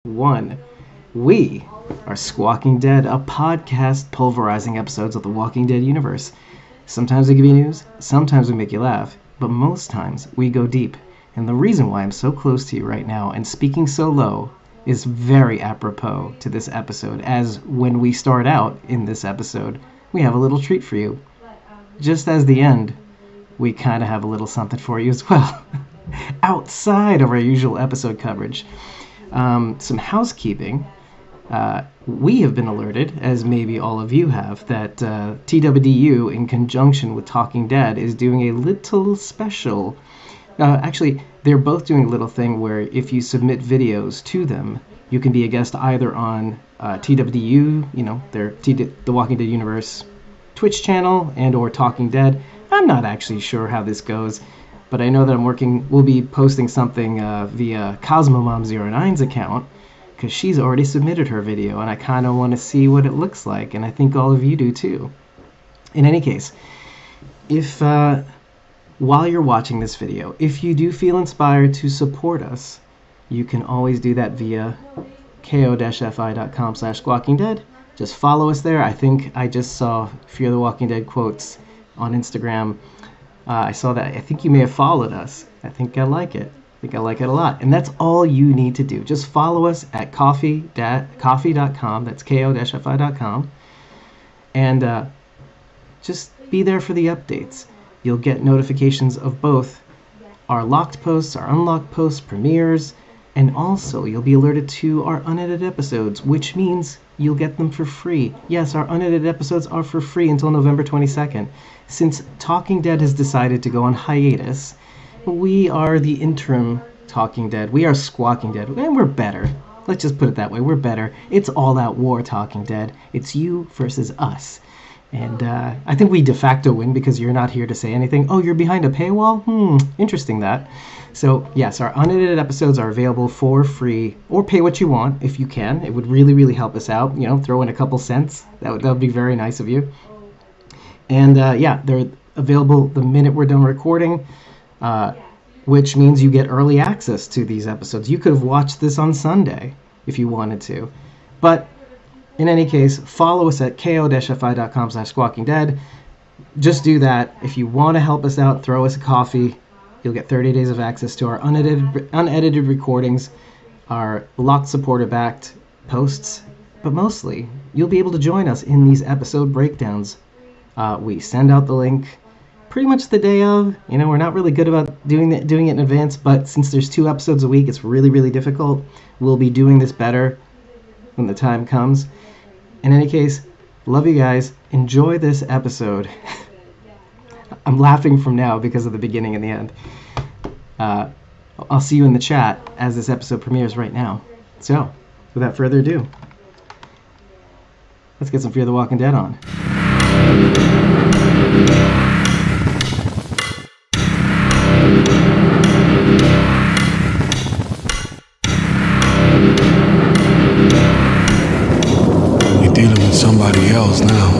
1. We are Squawking Dead, a podcast pulverizing episodes of the Walking Dead universe. Sometimes we give you news, sometimes we make you laugh, but most times we go deep. And the reason why I'm so close to you right now and speaking so low is very apropos to this episode, as when we start out in this episode, we have a little treat for you. Just as the end, we kind of have a little something for you as well, outside of our usual episode coverage. Some housekeeping. We have been alerted, as maybe all of you have, that TWDU, in conjunction with Talking Dead, is doing a little special. Actually, they're both doing a little thing where if you submit videos to them, you can be a guest either on TWDU, the Walking Dead Universe Twitch channel, and or Talking Dead. I'm not actually sure how this goes, but I know that we'll be posting something via CosmoMom09's account, because she's already submitted her video, and I kind of want to see what it looks like, and I think all of you do too. In any case, if while you're watching this video, if you do feel inspired to support us, you can always do that via ko-fi.com/squawkingdead. Just follow us there. I think I just saw Fear the Walking Dead quotes on Instagram. I saw that. I think you may have followed us. I think I like it. I think I like it a lot. And that's all you need to do. Just follow us at coffee.com. That's ko-fi.com. And just be there for the updates. You'll get notifications of both our locked posts, our unlocked posts, premieres, and also you'll be alerted to our unedited episodes, which means you'll get them for free. Yes, our unedited episodes are for free until November 22nd. Since Talking Dead has decided to go on hiatus, we are the interim Talking Dead. We are Squawking Dead, and we're better. Let's just put it that way. We're better. It's all-out war, Talking Dead. It's you versus us. And I think we de facto win because you're not here to say anything. Oh, you're behind a paywall? Interesting that. So, yes, our unedited episodes are available for free, or pay what you want if you can. It would really, really help us out. Throw in a couple cents. That would be very nice of you. And, they're available the minute we're done recording, which means you get early access to these episodes. You could have watched this on Sunday if you wanted to. But in any case, follow us at ko-fi.com/squawkingdead. Just do that. If you want to help us out, throw us a coffee. You'll get 30 days of access to our unedited recordings, our locked supporter-backed posts, but mostly, you'll be able to join us in these episode breakdowns. We send out the link pretty much the day of. We're not really good about doing it in advance, but since there's 2 episodes a week, it's really, really difficult. We'll be doing this better when the time comes. In any case, love you guys. Enjoy this episode. I'm laughing from now because of the beginning and the end. I'll see you in the chat as this episode premieres right now. So, without further ado, let's get some Fear the Walking Dead on. We're dealing with somebody else now.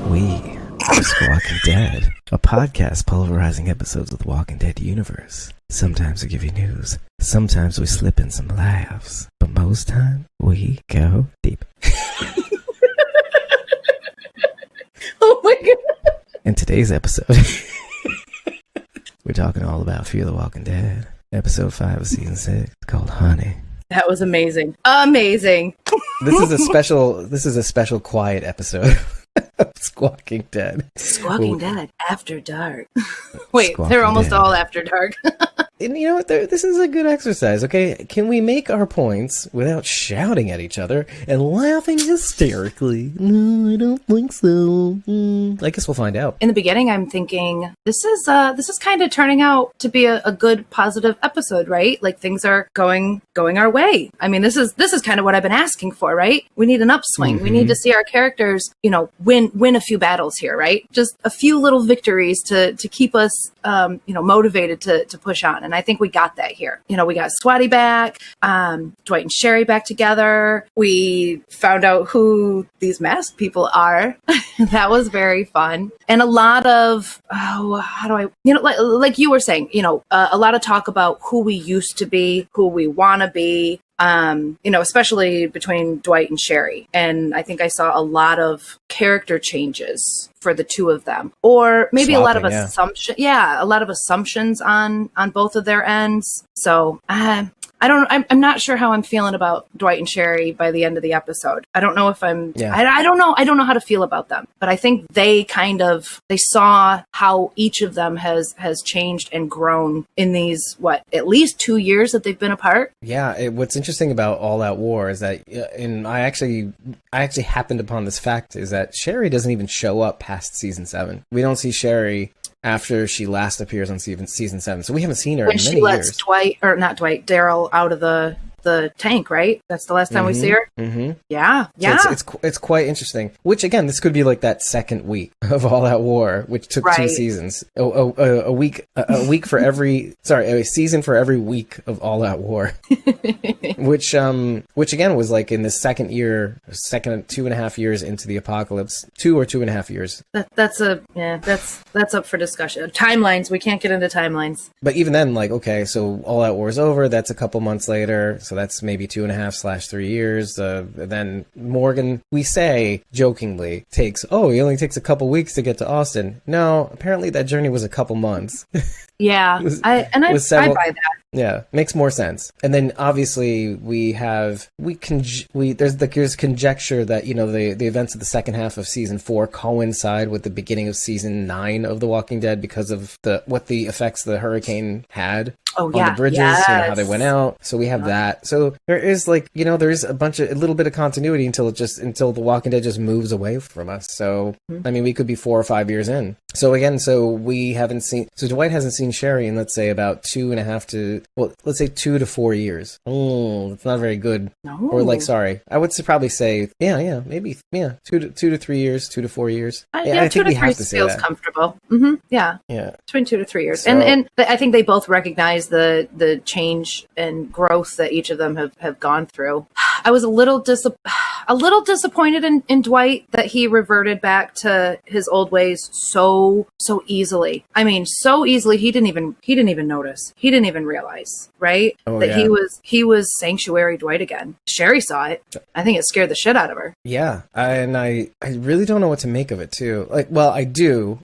We are Squawking Dead, a podcast pulverizing episodes of the Walking Dead universe. Sometimes we give you news, sometimes we slip in some laughs, but most time we go deep. Oh my god. In today's episode, we're talking all about Fear the Walking Dead, episode 5 of season 6, called Honey. That was amazing. Amazing. This is a special quiet episode of Squawking Dead. Squawking Dead after dark. Wait, Squawking they're almost Dead. all after dark. And you know what? This is a good exercise, okay? Can we make our points without shouting at each other and laughing hysterically? No, I don't think so. I guess we'll find out. In the beginning, I'm thinking this is kind of turning out to be a good, positive episode, right? Like things are going our way. I mean, this is kind of what I've been asking for, right? We need an upswing. Mm-hmm. We need to see our characters, win a few battles here, right? Just a few little victories to keep us, motivated to push on. And I think we got that here. You know, we got Swati back, Dwight and Sherry back together. We found out who these masked people are. That was very fun. And a lot of, like you were saying, you know, a lot of talk about who we used to be, who we want to be. You know, especially between Dwight and Sherry. And I think I saw a lot of character changes for the two of them, or maybe a lot of assumption. Yeah, a lot of assumptions on both of their ends. So I'm not sure how I'm feeling about Dwight and Sherry by the end of the episode. I don't know if I don't know. I don't know how to feel about them, but I think they saw how each of them has changed and grown in these, at least 2 years that they've been apart. Yeah. What's interesting about All Out War is that, and I actually happened upon this fact, is that Sherry doesn't even show up past season 7. We don't see Sherry after she last appears on season 7. So we haven't seen her in many years. When she lets Daryl out of the tank, right? That's the last time we see her. Mm-hmm. Yeah. So it's quite interesting. Which again, this could be like that second week of All Out War, which took 2 seasons. A season for every week of All Out War. which again was like in the second 2.5 years into the apocalypse, 2 or 2.5 years. That's up for discussion. Timelines. We can't get into timelines. But even then, like, okay, so All Out War is over. That's a couple months later. So that's maybe 2.5/3 years. Then Morgan, we say jokingly, he only takes a couple weeks to get to Austin. No, apparently that journey was a couple months. Yeah, I buy that. Yeah, makes more sense. And then obviously there's conjecture that, you know, the events of the second half of season 4 coincide with the beginning of season 9 of The Walking Dead because of what the effects the hurricane had on the bridges, you know, how they went out. So we have that. So there is like, you know, there's a little bit of continuity until The Walking Dead just moves away from us. So I mean, we could be 4 or 5 years in. So again, Dwight hasn't seen Sherry in, let's say, about 2 to 4 years. Oh, that's not very good. No. Or I would probably say, maybe 2 to 3 years, 2 to 4 years. I think we have to say that. 2 to 3 feels comfortable. Mm-hmm. Yeah. Between 2 to 3 years. So, and I think they both recognize the change and growth that each of them have gone through. I was a little disappointed in Dwight that he reverted back to his old ways so easily. I mean, so easily he didn't even notice. He didn't even realize, right? He was Sanctuary Dwight again. Sherry saw it. I think it scared the shit out of her. Yeah, and I really don't know what to make of it too. Like, well, I do.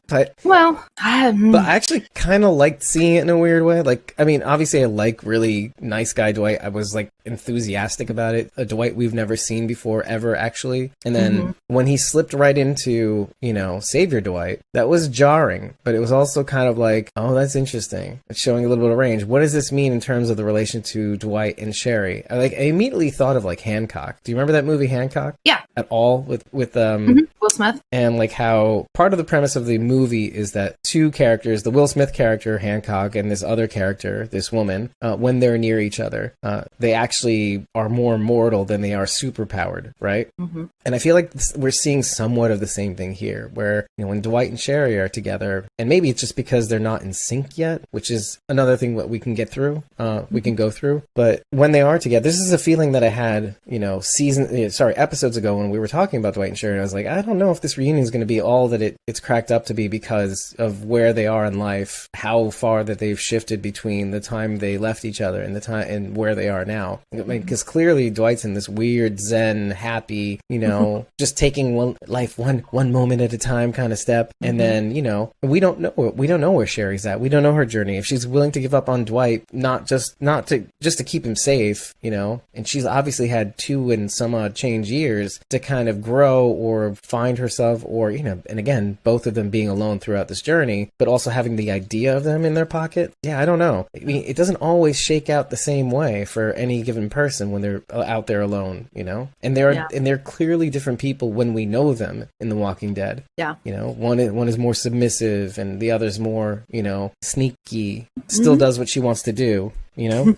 But I actually kind of liked seeing it in a weird way. Like, I mean, obviously I like really nice guy Dwight. I was like enthusiastic about it. A Dwight we've never seen before, ever, actually. And then when he slipped right into, you know, Savior Dwight, that was jarring. But it was also kind of like, oh, that's interesting. It's showing a little bit of range. What does this mean in terms of the relation to Dwight and Sherry? I immediately thought of like Hancock. Do you remember that movie Hancock? Yeah. At all with Will Smith? And like how part of the premise of the movie is that two characters, the Will Smith character Hancock and this other character, this woman, when they're near each other, they actually are more mortal than they are superpowered, right? Mm-hmm. And I feel like we're seeing somewhat of the same thing here, where, you know, when Dwight and Sherry are together, and maybe it's just because they're not in sync yet, which is another thing that we can get through, we can go through. But when they are together, this is a feeling that I had, you know, episodes ago when we were talking about Dwight and Sherry. I was like, I don't know if this reunion is going to be all that it's cracked up to be, because of where they are in life, how far that they've shifted between the time they left each other and the time and where they are now. I mean, because clearly Dwight's in this weird Zen, happy, you know, just taking one moment at a time kind of step. And then, you know, we don't know where Sherry's at. We don't know her journey. If she's willing to give up on Dwight, just to keep him safe, you know, and she's obviously had 2 and some odd change years to kind of grow or find herself, or, you know, and again, both of them being alone throughout this journey, but also having the idea of them in their pocket. Yeah, I don't know. I mean, it doesn't always shake out the same way for any given person when they're out there alone, you know? And they're clearly different people when we know them in The Walking Dead. Yeah. You know, one is more submissive and the other's more, you know, sneaky, still does what she wants to do. you know?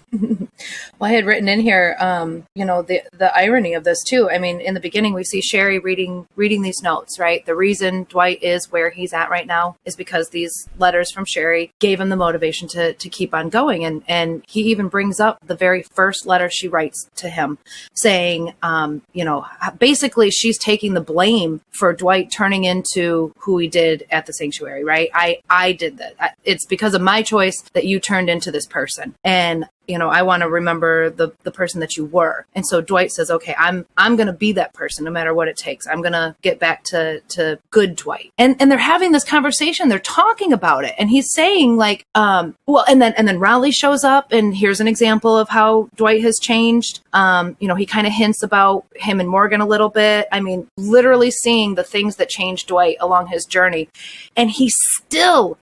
Well, I had written in here, the irony of this too. I mean, in the beginning, we see Sherry reading these notes, right? The reason Dwight is where he's at right now is because these letters from Sherry gave him the motivation to keep on going. And he even brings up the very first letter she writes to him saying, basically she's taking the blame for Dwight turning into who he did at the sanctuary, right? I did that. It's because of my choice that you turned into this person. And I want to remember the person that you were. And so Dwight says, okay, I'm going to be that person no matter what it takes. I'm going to get back to good Dwight. And they're having this conversation. They're talking about it. And he's saying and then Raleigh shows up, and here's an example of how Dwight has changed. He kind of hints about him and Morgan a little bit. I mean, literally seeing the things that changed Dwight along his journey. And he still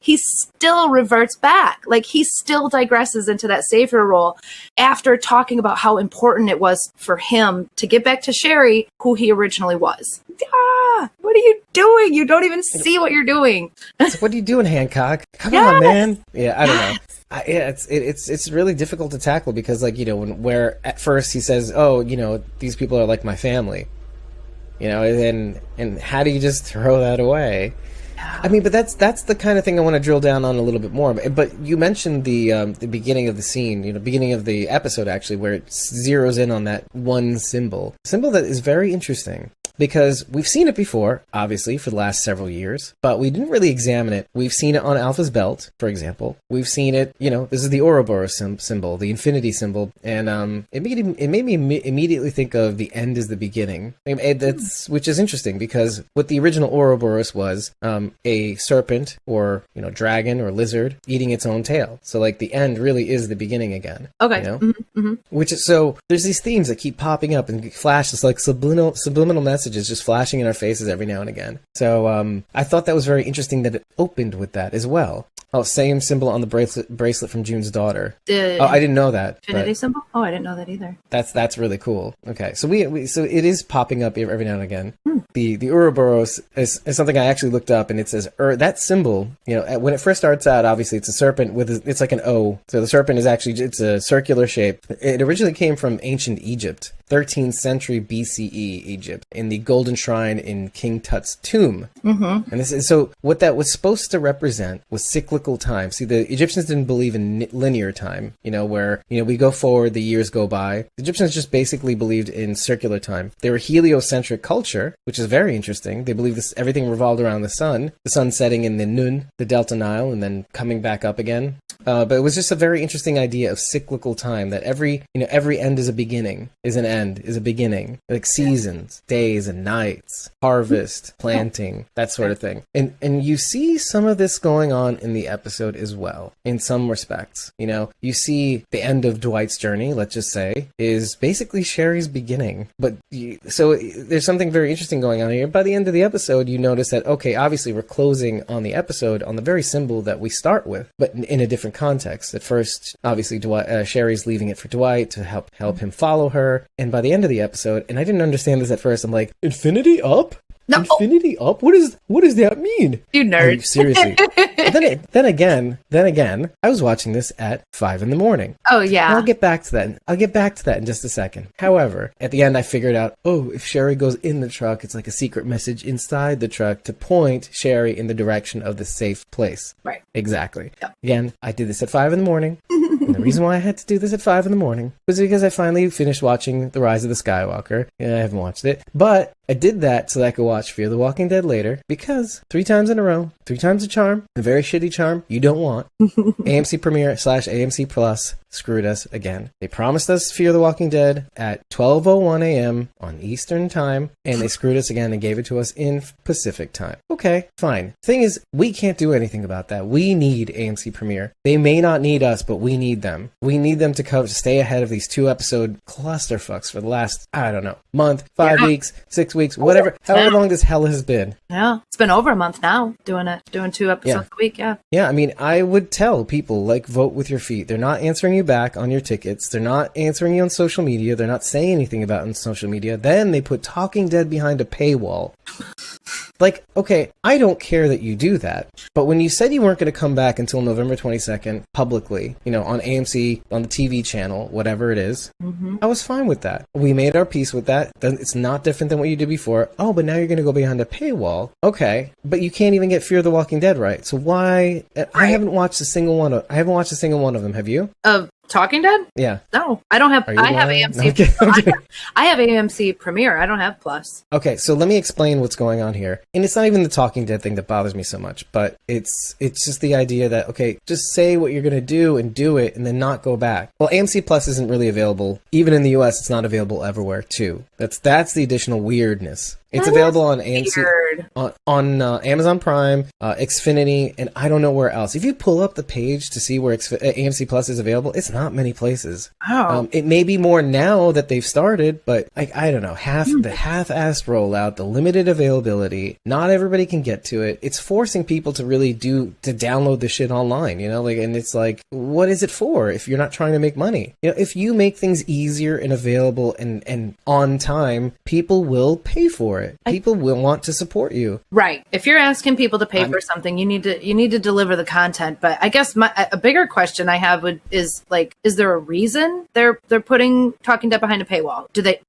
reverts back. Like, he still digresses into that savior role after talking about how important it was for him to get back to Sherry, who he originally was. What are you doing? You don't even see what you're doing. So what are you doing, Hancock? Come on, man. Yeah, I don't know. It's really difficult to tackle because, where at first he says, oh, these people are like my family, and how do you just throw that away? I mean, but that's the kind of thing I want to drill down on a little bit more. But you mentioned the beginning of the scene, beginning of the episode, actually, where it zeroes in on that one symbol that is very interesting. Because we've seen it before, obviously, for the last several years, but we didn't really examine it. We've seen it on Alpha's belt, for example. We've seen it, this is the Ouroboros symbol, the infinity symbol, and it made me immediately think of the end is the beginning. Which is interesting, because what the original Ouroboros was, a serpent or, dragon or lizard eating its own tail. So, the end really is the beginning again. Okay. Mm-hmm. Which is, so there's these themes that keep popping up and flashes, like subliminal messages just flashing in our faces every now and again. So I thought that was very interesting that it opened with that as well. Oh, same symbol on the bracelet from June's daughter. I didn't know that. Infinity symbol? Oh, I didn't know that either. That's really cool. Okay, so so it is popping up every now and again. The Ouroboros is something I actually looked up, and it says that symbol. When it first starts out, obviously it's a serpent it's like an O. So the serpent is actually it's a circular shape. It originally came from ancient Egypt, 13th century BCE Egypt, in the golden shrine in King Tut's tomb. Mm-hmm. And this is so what that was supposed to represent was cyclical time. See, the Egyptians didn't believe in linear time, where, we go forward, the years go by. The Egyptians just basically believed in circular time. They were heliocentric culture, which is very interesting. They believed everything revolved around the sun setting in the Nun, the Delta Nile, and then coming back up again. But it was just a very interesting idea of cyclical time, that every end is a beginning, is an end, is a beginning. Like seasons, days and nights, harvest, planting, that sort of thing. And you see some of this going on in the episode as well, in some respects. You see the end of Dwight's journey, let's just say, is basically Sherry's beginning. But so there's something very interesting going on here. By the end of the episode, you notice that, okay, obviously we're closing on the episode on the very symbol that we start with, but in a different context. At first, obviously, Sherry's leaving it for Dwight to help him follow her. And by the end of the episode, and I didn't understand this at first, I'm like, infinity up? No. Infinity up? What does that mean? You nerd. Seriously. then again, I was watching this at 5 a.m. Oh, yeah. And I'll get back to that in just a second. However, at the end, I figured out, if Sherry goes in the truck, it's like a secret message inside the truck to point Sherry in the direction of the safe place. Right. Exactly. Yep. Again, I did this at 5 a.m. And the reason why I had to do this at 5 a.m. was because I finally finished watching The Rise of the Skywalker. And I haven't watched it. But I did that so that I could watch Fear the Walking Dead later, because 3 times in a row, 3 times a charm, a very shitty charm you don't want. AMC Premiere / AMC Plus screwed us again. They promised us Fear the Walking Dead at 12:01 a.m. on Eastern Time, and they screwed us again and gave it to us in Pacific Time. Okay, fine. Thing is, we can't do anything about that. We need AMC Premiere. They may not need us, but we need them. We need them to stay ahead of these 2-episode clusterfucks for the last, I don't know, month, 5 weeks, 6 weeks, whatever, however long this hell has been. Yeah, it's been over a month now doing 2 episodes a week, yeah. Yeah, I mean, I would tell people, vote with your feet. They're not answering you back on your tickets. They're not answering you on social media. They're not saying anything about it on social media. Then they put Talking Dead behind a paywall. like, okay, I don't care that you do that, but when you said you weren't going to come back until November 22nd publicly, on AMC, on the TV channel, whatever it is, I was fine with that. We made our peace with that. It's not different than what you did before. Oh, but now you're going to go behind a paywall. Okay, but you can't even get Fear the Walking Dead right. So why? Right. I haven't watched a single one of them. Have you? Talking Dead? Yeah. No, I don't have. I have AMC. No, I have AMC Premiere. I don't have Plus. Okay, so let me explain what's going on here. And it's not even the Talking Dead thing that bothers me so much, but it's just the idea that, okay, just say what you're going to do and do it and then not go back. Well, AMC Plus isn't really available. Even in the US, it's not available everywhere, too. That's the additional weirdness. It's available on AMC, on Amazon Prime, Xfinity, and I don't know where else. If you pull up the page to see where AMC Plus is available, it's not many places. Oh. It may be more now that they've started, but I don't know. The half-assed rollout, the limited availability, not everybody can get to it. It's forcing people to really to download the shit online, and it's like, what is it for if you're not trying to make money? If you make things easier and available and on time, people will pay for it. People will want to support you. Right. If you're asking people to pay for something, you need to deliver the content. But I guess a bigger question I have is there a reason they're putting Talking Dead behind a paywall? Do they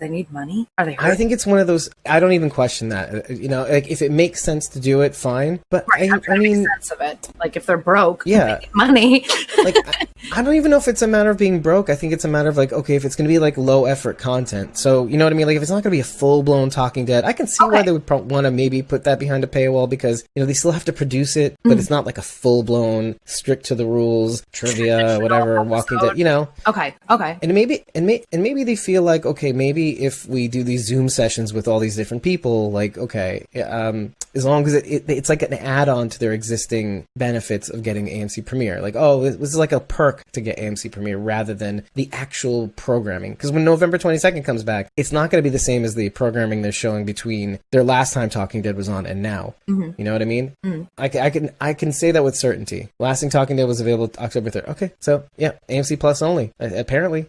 need money? Are they hurt? I think it's one of those, I don't even question that. Like if it makes sense to do it, fine. But right, I mean, sense of it. Like if they're broke, yeah, money. Like I don't even know if it's a matter of being broke. I think it's a matter of like, okay, if it's going to be like low effort content. So, you know what I mean? Like if it's not going to be a full blown Talking Dead, I can see why they would want to maybe put that behind a paywall because, they still have to produce it, but it's not like a full blown, strict to the rules, trivia, whatever, Walking Dead, Okay. And maybe they feel like, okay, maybe if we do these Zoom sessions with all these different people, like, okay, as long as it's like an add-on to their existing benefits of getting AMC Premiere. Like, oh, this is like a perk to get AMC Premiere rather than the actual programming. Because when November 22nd comes back, it's not going to be the same as the programming they're showing between their last time Talking Dead was on and now. You know what I mean? I can say that with certainty. Last thing Talking Dead was available October 3rd. Okay, so yeah, AMC Plus only, apparently.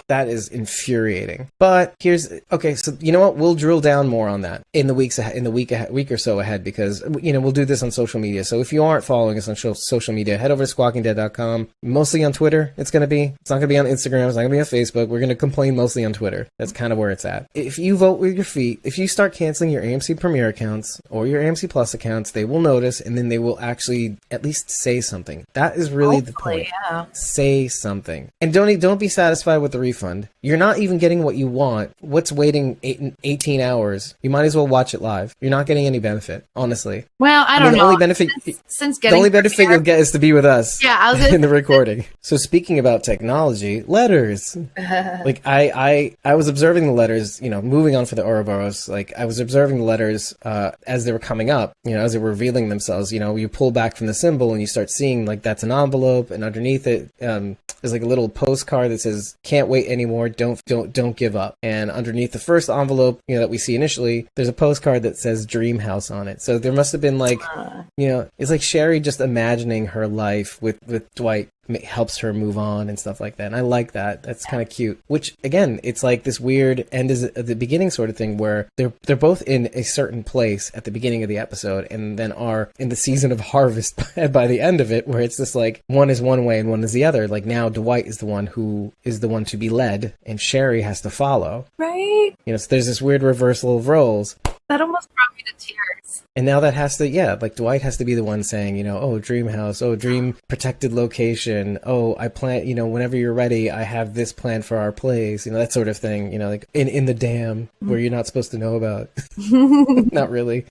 That is infuriating. But so you know what? We'll drill down more on that in the week or so ahead because we'll do this on social media. So if you aren't following us on social media, head over to squawkingdead.com. Mostly on Twitter. It's not going to be on Instagram. It's not going to be on Facebook. We're going to complain mostly on Twitter. That's kind of where it's at. If you vote with your feet, if you start canceling your AMC Premiere accounts or your AMC Plus accounts, they will notice and then they will actually at least say something. That is really the point. Yeah. Say something. And don't be satisfied with the refund. You're not even getting what you want. What's waiting 18 hours? You might as well watch it live. You're not getting any benefit, honestly. Well, I don't know. The only benefit you'll get is to be with us. Yeah, in the recording. So speaking about technology, letters. Like I was observing the letters, moving on for the Ouroboros, like I was observing the letters as they were coming up, as they were revealing themselves. You pull back from the symbol and you start seeing like that's an envelope and underneath it there's like a little postcard that says can't wait anymore, don't give up. And underneath the first envelope, that we see initially, there's a postcard that says Dream House on it. So there must have been like, it's like Sherry just imagining her life with Dwight helps her move on and stuff like that. And I like that. That's kind of cute. Which again, it's like this weird end is at the beginning sort of thing where they're both in a certain place at the beginning of the episode and then are in the season of harvest by the end of it, where it's just like one is one way and one is the other. Like now Dwight is the one to be led and Sherry has to follow. Right. So there's this weird reversal of roles. That almost brought me to tears. And now that has to, like Dwight has to be the one saying, oh, dream house, oh, dream protected location, oh, I plan, whenever you're ready, I have this plan for our place, that sort of thing, like in the dam where you're not supposed to know about. Not really.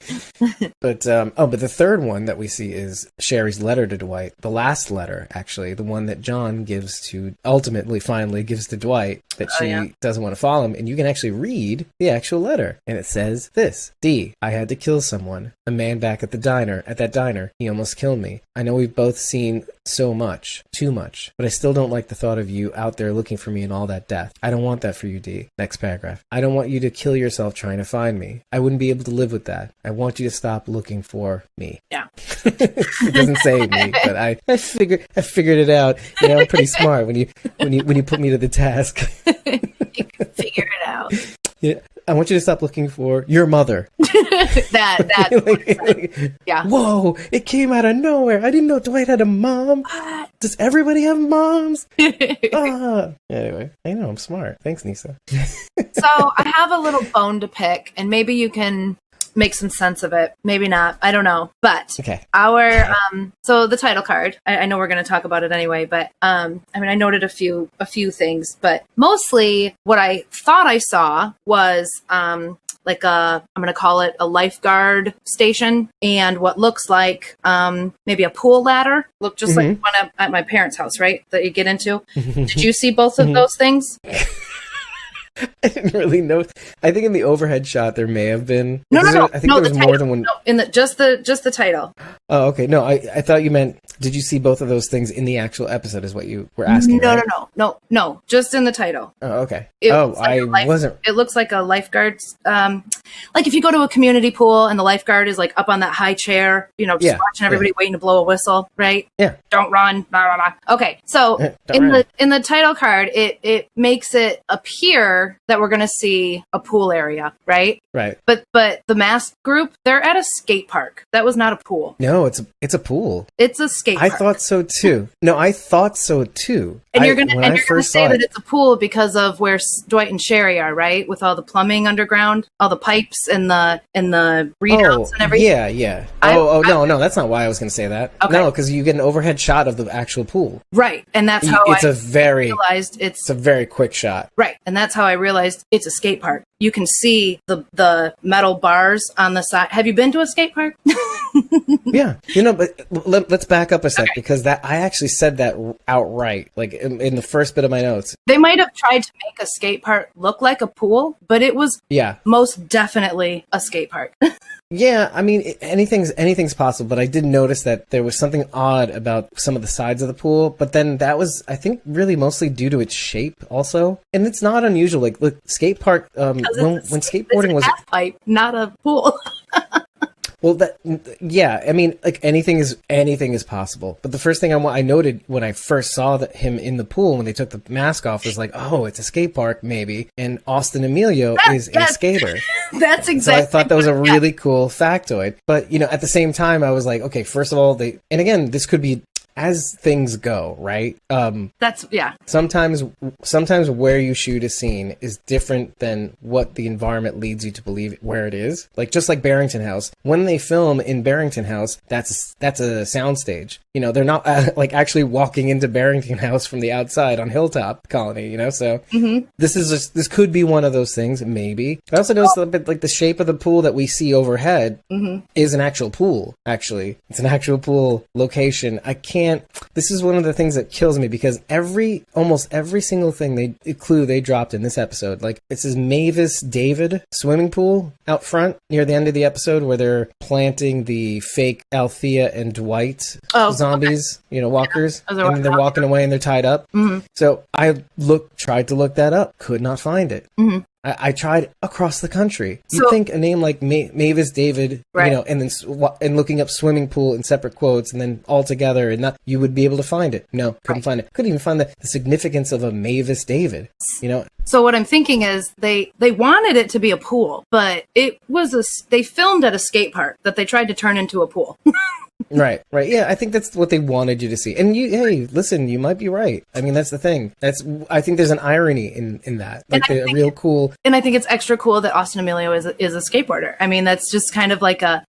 But the third one that we see is Sherry's letter to Dwight. The last letter, actually, the one that John finally gives to Dwight that she doesn't want to follow him. And you can actually read the actual letter. And it says this: D, I had to kill someone. A man back at that diner. He almost killed me. I know we've both seen so much, too much, but I still don't like the thought of you out there looking for me and all that death. I don't want that for you, D. Next paragraph. I don't want you to kill yourself trying to find me. I wouldn't be able to live with that. I want you to stop looking for me. Yeah. It doesn't say me, but I figured it out. I'm pretty smart when you put me to the task. You can figure it out. Yeah, I want you to stop looking for your mother. Yeah. Whoa, it came out of nowhere. I didn't know Dwight had a mom. Does everybody have moms? Anyway, I know, I'm smart. Thanks, Nisa. So I have a little bone to pick, and maybe you can make some sense of it. Maybe not. I don't know. But Okay. So the title card, I know we're going to talk about it anyway, but I mean, I noted a few things, but mostly what I thought I saw was I'm going to call it a lifeguard station, and what looks like maybe a pool ladder. Look just like one at my parents' house, right? That you get into. Did you see both of those things? I didn't really know. I think in the overhead shot there may have been. No. I think there was more than one. No, in just the title. Oh, okay. No, I thought you meant. Did you see both of those things in the actual episode? Is what you were asking? No. Just in the title. Oh, okay. I wasn't. It looks like a lifeguard's. Like if you go to a community pool and the lifeguard is like up on that high chair, just watching everybody waiting to blow a whistle, right? Yeah. Don't run. Blah, blah, blah. Okay, so in the title card, it makes it appear that we're going to see a pool area, right? Right. But the masked group, they're at a skate park. That was not a pool. No, it's a pool. It's a skate park. I thought so too. No, I thought so too. And you're gonna say that it's a pool because of where Dwight and Sherry are, right? With all the plumbing underground, all the pipes and the readouts and everything. Yeah. No, that's not why I was going to say that. Okay. No, because you get an overhead shot of the actual pool. Right, and that's how realized it's a very quick shot. Right, and that's how I realized it's a skate park. You can see the metal bars on the side. Have you been to a skate park? Yeah, but let's back up a sec, because I actually said that outright, like in the first bit of my notes. They might have tried to make a skate park look like a pool, but it was most definitely a skate park. Yeah, I mean, anything's possible, but I did notice that there was something odd about some of the sides of the pool, but then that was, I think, really mostly due to its shape also. And it's not unusual. Like, look, skate park, when skateboarding was... It's a half pipe, not a pool. Well, I mean, like anything is possible. But the first thing I noted when I first saw him in the pool when they took the mask off was like, oh, it's a skate park maybe, and Austin Emilio is a skater. That's exactly. So I thought that was a really cool factoid. But at the same time, I was like, okay, first of all, and again, this could be as things go, right? Sometimes where you shoot a scene is different than what the environment leads you to believe where it is. Like just like Barrington House, when they film in Barrington House, that's a soundstage. They're not like actually walking into Barrington House from the outside on Hilltop Colony. So this could be one of those things, maybe. I also noticed a bit like the shape of the pool that we see overhead is an actual pool. Actually, it's an actual pool location. This is one of the things that kills me, because almost every single thing clue they dropped in this episode, like it says Mavis David swimming pool out front near the end of the episode where they're planting the fake Althea and Dwight zombies, walkers, and they're walking away and they're tied up. So I tried to look that up, could not find it. I tried across the country. You'd think a name like Mavis David, and then and looking up swimming pool in separate quotes and then all together, and you would be able to find it. No, couldn't find it. Couldn't even find the significance of a Mavis David. So what I'm thinking is they wanted it to be a pool, but it was they filmed at a skate park that they tried to turn into a pool. Right. Yeah, I think that's what they wanted you to see. And hey, listen, you might be right. I mean, that's the thing. I think there's an irony in that. Like a real cool. And I think it's extra cool that Austin Emilio is a skateboarder. I mean, that's just kind of like a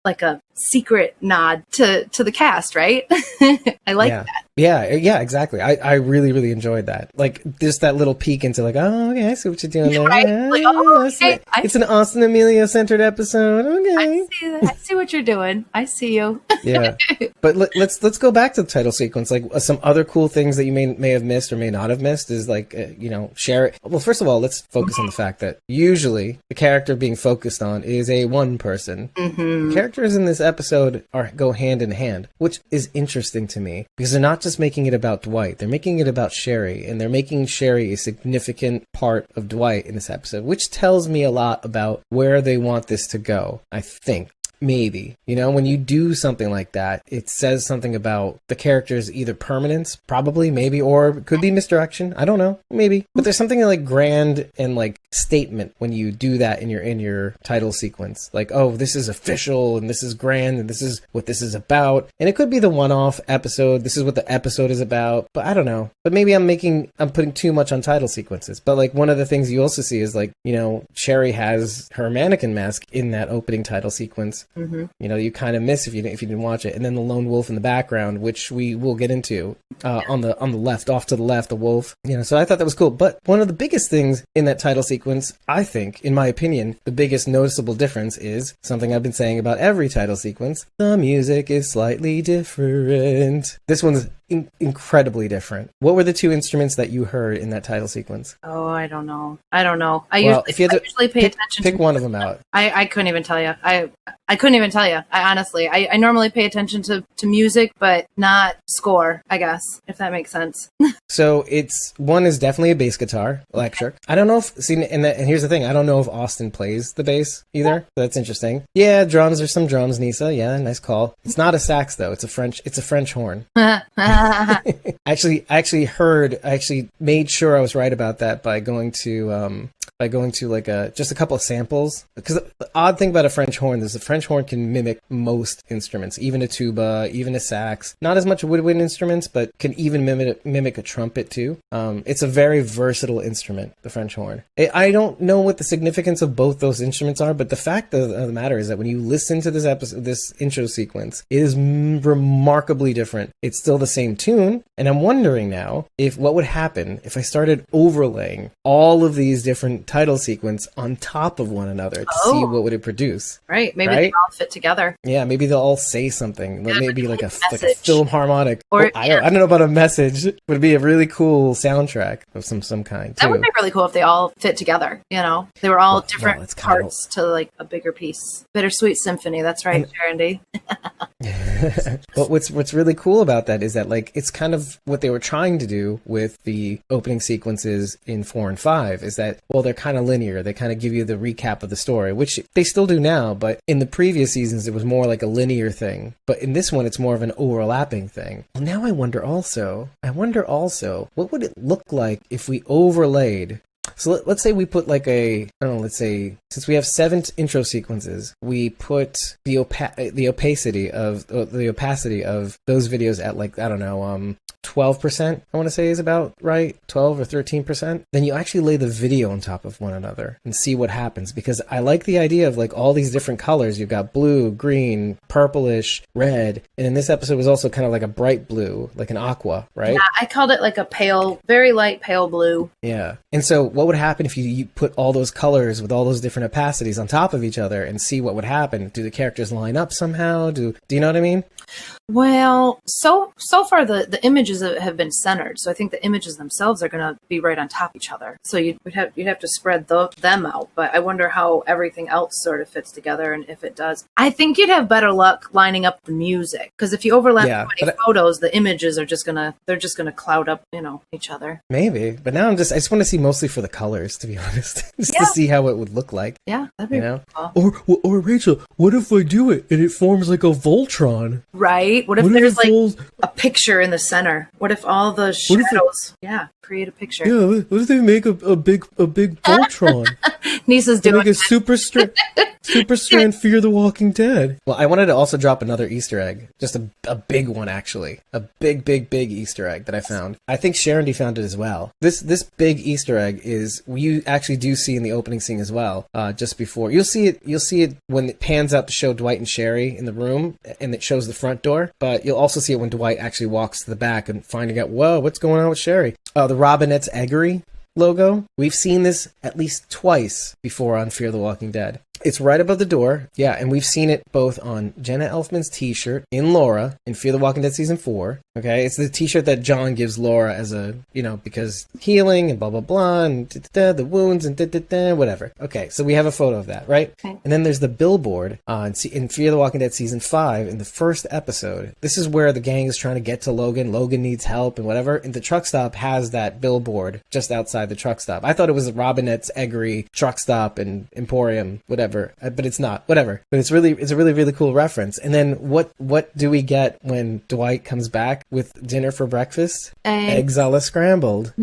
secret nod to the cast, right? I like that. Yeah, exactly. I really, really enjoyed that. Like, just that little peek into like, oh, okay, I see what you're doing there. Right? Yeah, it's an Austin Emilio centered episode. Okay. I see what you're doing. I see you. Yeah. But let's go back to the title sequence. Like, some other cool things that you may have missed or may not have missed is like, Sherry. Well, first of all, let's focus on the fact that usually the character being focused on is a one person. Characters in this episode go hand in hand, which is interesting to me because they're not just making it about Dwight, they're making it about Sherry, and they're making Sherry a significant part of Dwight in this episode, which tells me a lot about where they want this to go, I think. maybe. You know, when you do something like that, it says something about the character's either permanence, probably, maybe, or it could be misdirection. I don't know, maybe. But there's something like grand and like statement when you do that in your title sequence. Like, oh, this is official and this is grand and this is what this is about. And it could be the one-off episode. This is what the episode is about. But I don't know. But maybe I'm putting too much on title sequences. But like one of the things you also see is like, you know, Sherry has her mannequin mask in that opening title sequence. Mm-hmm. You know, you kind of miss if you didn't watch it. And then the lone wolf in the background, which we will get into on the left, off to the left, the wolf. You know, so I thought that was cool. But one of the biggest things in that title sequence, I think, in my opinion, the biggest noticeable difference is something I've been saying about every title sequence. The music is slightly different. This one's incredibly different. What were the two instruments that you heard in that title sequence? Oh, I don't know. I usually pay attention. Pick one of them out. I couldn't even tell you. I couldn't even tell you. I normally pay attention to music, but not score, I guess, if that makes sense. So one is definitely a bass guitar, electric. Okay. I don't know and here's the thing, I don't know if Austin plays the bass either. So that's interesting. Yeah, drums, there's some drums, Nisa. Yeah, nice call. It's not a sax though. It's a French horn. I actually made sure I was right about that by going to like just a couple of samples, because the odd thing about a French horn is the French horn can mimic most instruments, even a tuba, even a sax. Not as much woodwind instruments, but can even mimic a trumpet too. It's a very versatile instrument, the French horn. I don't know what the significance of both those instruments are, but the fact of the matter is that when you listen to this intro sequence, it is remarkably different. It's still the same tune, and I'm wondering now what would happen if I started overlaying all of these different title sequence on top of one another to see what would it produce. Right. Maybe they all fit together. Yeah, maybe they'll all say something. Yeah, maybe like a film harmonic. Or I don't know about a message. It would be a really cool soundtrack of some kind too. That would be really cool if they all fit together. You know, they were all different parts to like a bigger piece. Bittersweet symphony. That's right, Sharon. But what's really cool about that is that like it's kind of what they were trying to do with the opening sequences in 4 and 5 is that, well, they're kind of linear. They kind of give you the recap of the story, which they still do now, but in the previous seasons it was more like a linear thing. But in this one it's more of an overlapping thing. Well, now I wonder also what would it look like if we overlaid. So let's say we put like let's say since we have 7 intro sequences, we put the opacity of those videos at like, I don't know, 12%, I want to say is about right, 12 or 13%, then you actually lay the video on top of one another and see what happens. Because I like the idea of like all these different colors. You've got blue, green, purplish, red, and in this episode was also kind of like a bright blue, like an aqua, right? Yeah, I called it like a pale, very light pale blue. Yeah. And so what would happen if you put all those colors with all those different opacities on top of each other and see what would happen? Do the characters line up somehow? Do you know what I mean? Well, so far the images have been centered, so I think the images themselves are going to be right on top of each other. So you'd have to spread them out, but I wonder how everything else sort of fits together, and if it does. I think you'd have better luck lining up the music, because if you overlap too many photos, the images are just gonna cloud up, each other. Maybe, but now I just want to see mostly for the colors, to be honest, to see how it would look like. Yeah, that'd be cool. Or Rachel, what if I do it and it forms like a Voltron? Right? What if there's like a picture in the center? What if all the shadows? Create a picture. Yeah, what if they make a big Voltron? Nisa's doing like a super strand Fear the Walking Dead. Well, I wanted to also drop another Easter egg, just a big one actually, a big Easter egg that I found. I think Sharon D found it as well. This big Easter egg is you actually do see in the opening scene as well. Just before you'll see it when it pans out to show Dwight and Sherry in the room, and it shows the front door. But you'll also see it when Dwight actually walks to the back and finding out, whoa, what's going on with Sherry? The Robinette's Eggery logo. We've seen this at least twice before on Fear the Walking Dead. It's right above the door. Yeah, and we've seen it both on Jenna Elfman's t-shirt in Laura in Fear the Walking Dead Season 4. Okay, it's the t-shirt that John gives Laura as a, because healing and blah, blah, blah, and the wounds and whatever. Okay, so we have a photo of that, right? Okay. And then there's the billboard in Fear the Walking Dead Season 5 in the first episode. This is where the gang is trying to get to Logan. Logan needs help and whatever. And the truck stop has that billboard just outside the truck stop. I thought it was Robinette's Eggery truck stop and Emporium, whatever. remember, but it's not. Whatever. But it's a really cool reference. And then what do we get when Dwight comes back with dinner for breakfast? Eggs a la scrambled.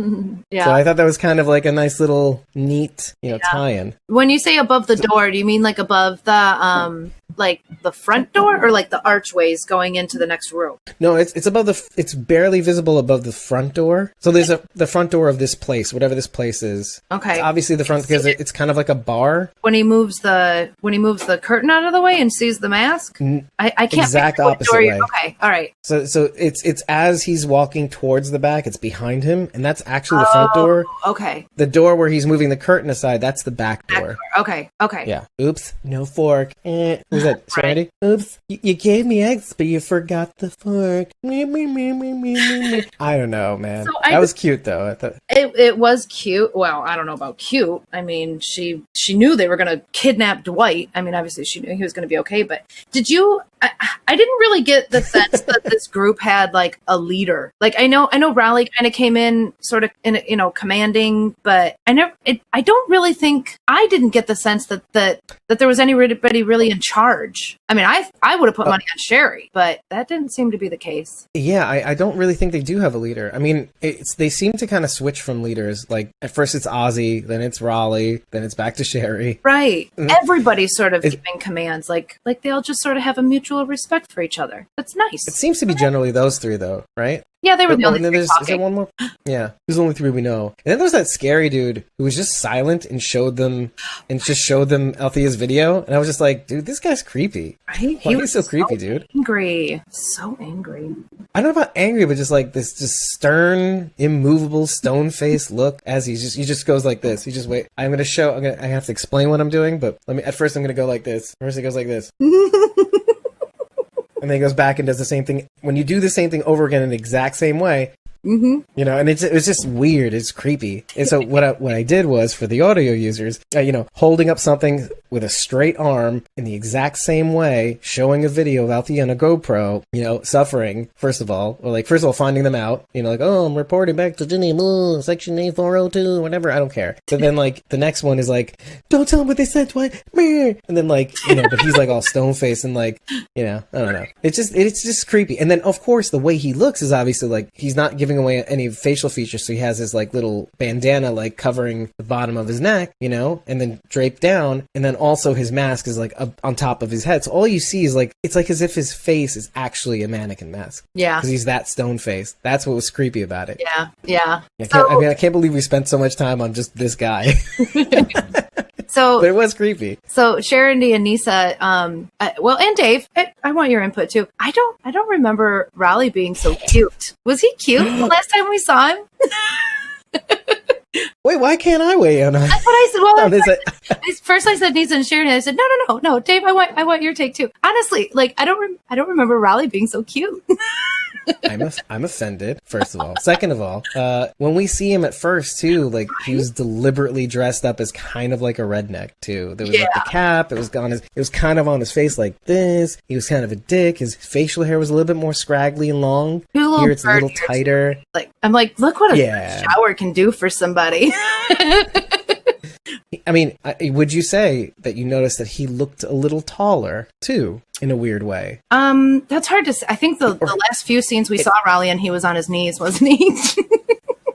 Yeah. So I thought that was kind of like a nice little neat, tie-in. When you say above the door, do you mean like above the like the front door or like the archways going into the next room? No, it's above it's barely visible above the front door. So there's the front door of this place, whatever this place is. Okay. It's obviously the front because it's kind of like a bar. When he moves the curtain out of the way and sees the mask? I can't exact figure what opposite door way. Okay, all right. So it's as he's walking towards the back, it's behind him, and that's actually the front door. Okay. The door where he's moving the curtain aside, that's the back door. Okay. Yeah. Oops, no fork. Was that Serenity? Right. Oops, you gave me eggs, but you forgot the fork. I don't know, man. So that was cute, though. I thought it was cute. Well, I don't know about cute. I mean, she knew they were going to kidnap Dwight. I mean, obviously she knew he was going to be okay, but did you... I didn't really get the sense that this group had like a leader. Like I know Riley kind of came in sort of in commanding, but I don't really think I didn't get the sense that there was anybody really in charge. I mean, I would have put money on Sherry, but that didn't seem to be the case. Yeah, I don't really think they do have a leader. I mean, they seem to kind of switch from leaders. Like at first it's Ozzy, then it's Raleigh, then it's back to Sherry. Right. Everybody's sort of giving commands. Like they all just sort of have a mutual respect for each other. That's nice. It seems to be generally those three, though, right? Yeah, they were the only three is talking. there one more? Yeah, there's only three we know. And then there's that scary dude who was just silent and showed them Althea's video, and I was just like, dude, this guy's creepy. Right? Why is he so creepy, dude? Angry. So angry. I don't know about angry, but just like this just stern, immovable, stone-faced look as he just goes like this. He just wait. I have to explain what I'm doing, but at first I'm gonna go like this. First he goes like this. And then he goes back and does the same thing. When you do the same thing over again in the exact same way, and it was just weird. It's creepy. And so what I did was, for the audio users, holding up something with a straight arm in the exact same way, showing a video of Althea on a GoPro, suffering, first of all finding them out, oh, I'm reporting back to Ginny, section A402, whatever, I don't care. So then the next one is don't tell them what they said, Dwight, and then but he's all stone-faced and I don't know. It's just creepy. And then of course the way he looks is obviously he's not giving away any facial features, so he has his little bandana covering the bottom of his neck, and then draped down, and then also his mask is up on top of his head, so all you see is it's as if his face is actually a mannequin mask. Yeah, because he's that stone faced. That's what was creepy about it. Yeah. I can't believe we spent so much time on just this guy. But it was creepy. So Sharon and Nisa, and Dave, I want your input too. I don't remember Raleigh being so cute. Was he cute the last time we saw him? Wait, why can't I weigh in on? That's what I said. Well, first I said Nisa and Sharon, and I said no, Dave, I want your take too. Honestly, I don't remember Raleigh being so cute. I'm offended, first of all. Second of all, when we see him at first too, he was deliberately dressed up as kind of like a redneck too. There was the cap, it was kind of on his face like this. He was kind of a dick. His facial hair was a little bit more scraggly and long. Here it's a little tighter. I'm look what a shower can do for somebody. I mean, would you say that you noticed that he looked a little taller too, in a weird way? That's hard to say. I think the last few scenes we saw Raleigh and he was on his knees, wasn't he?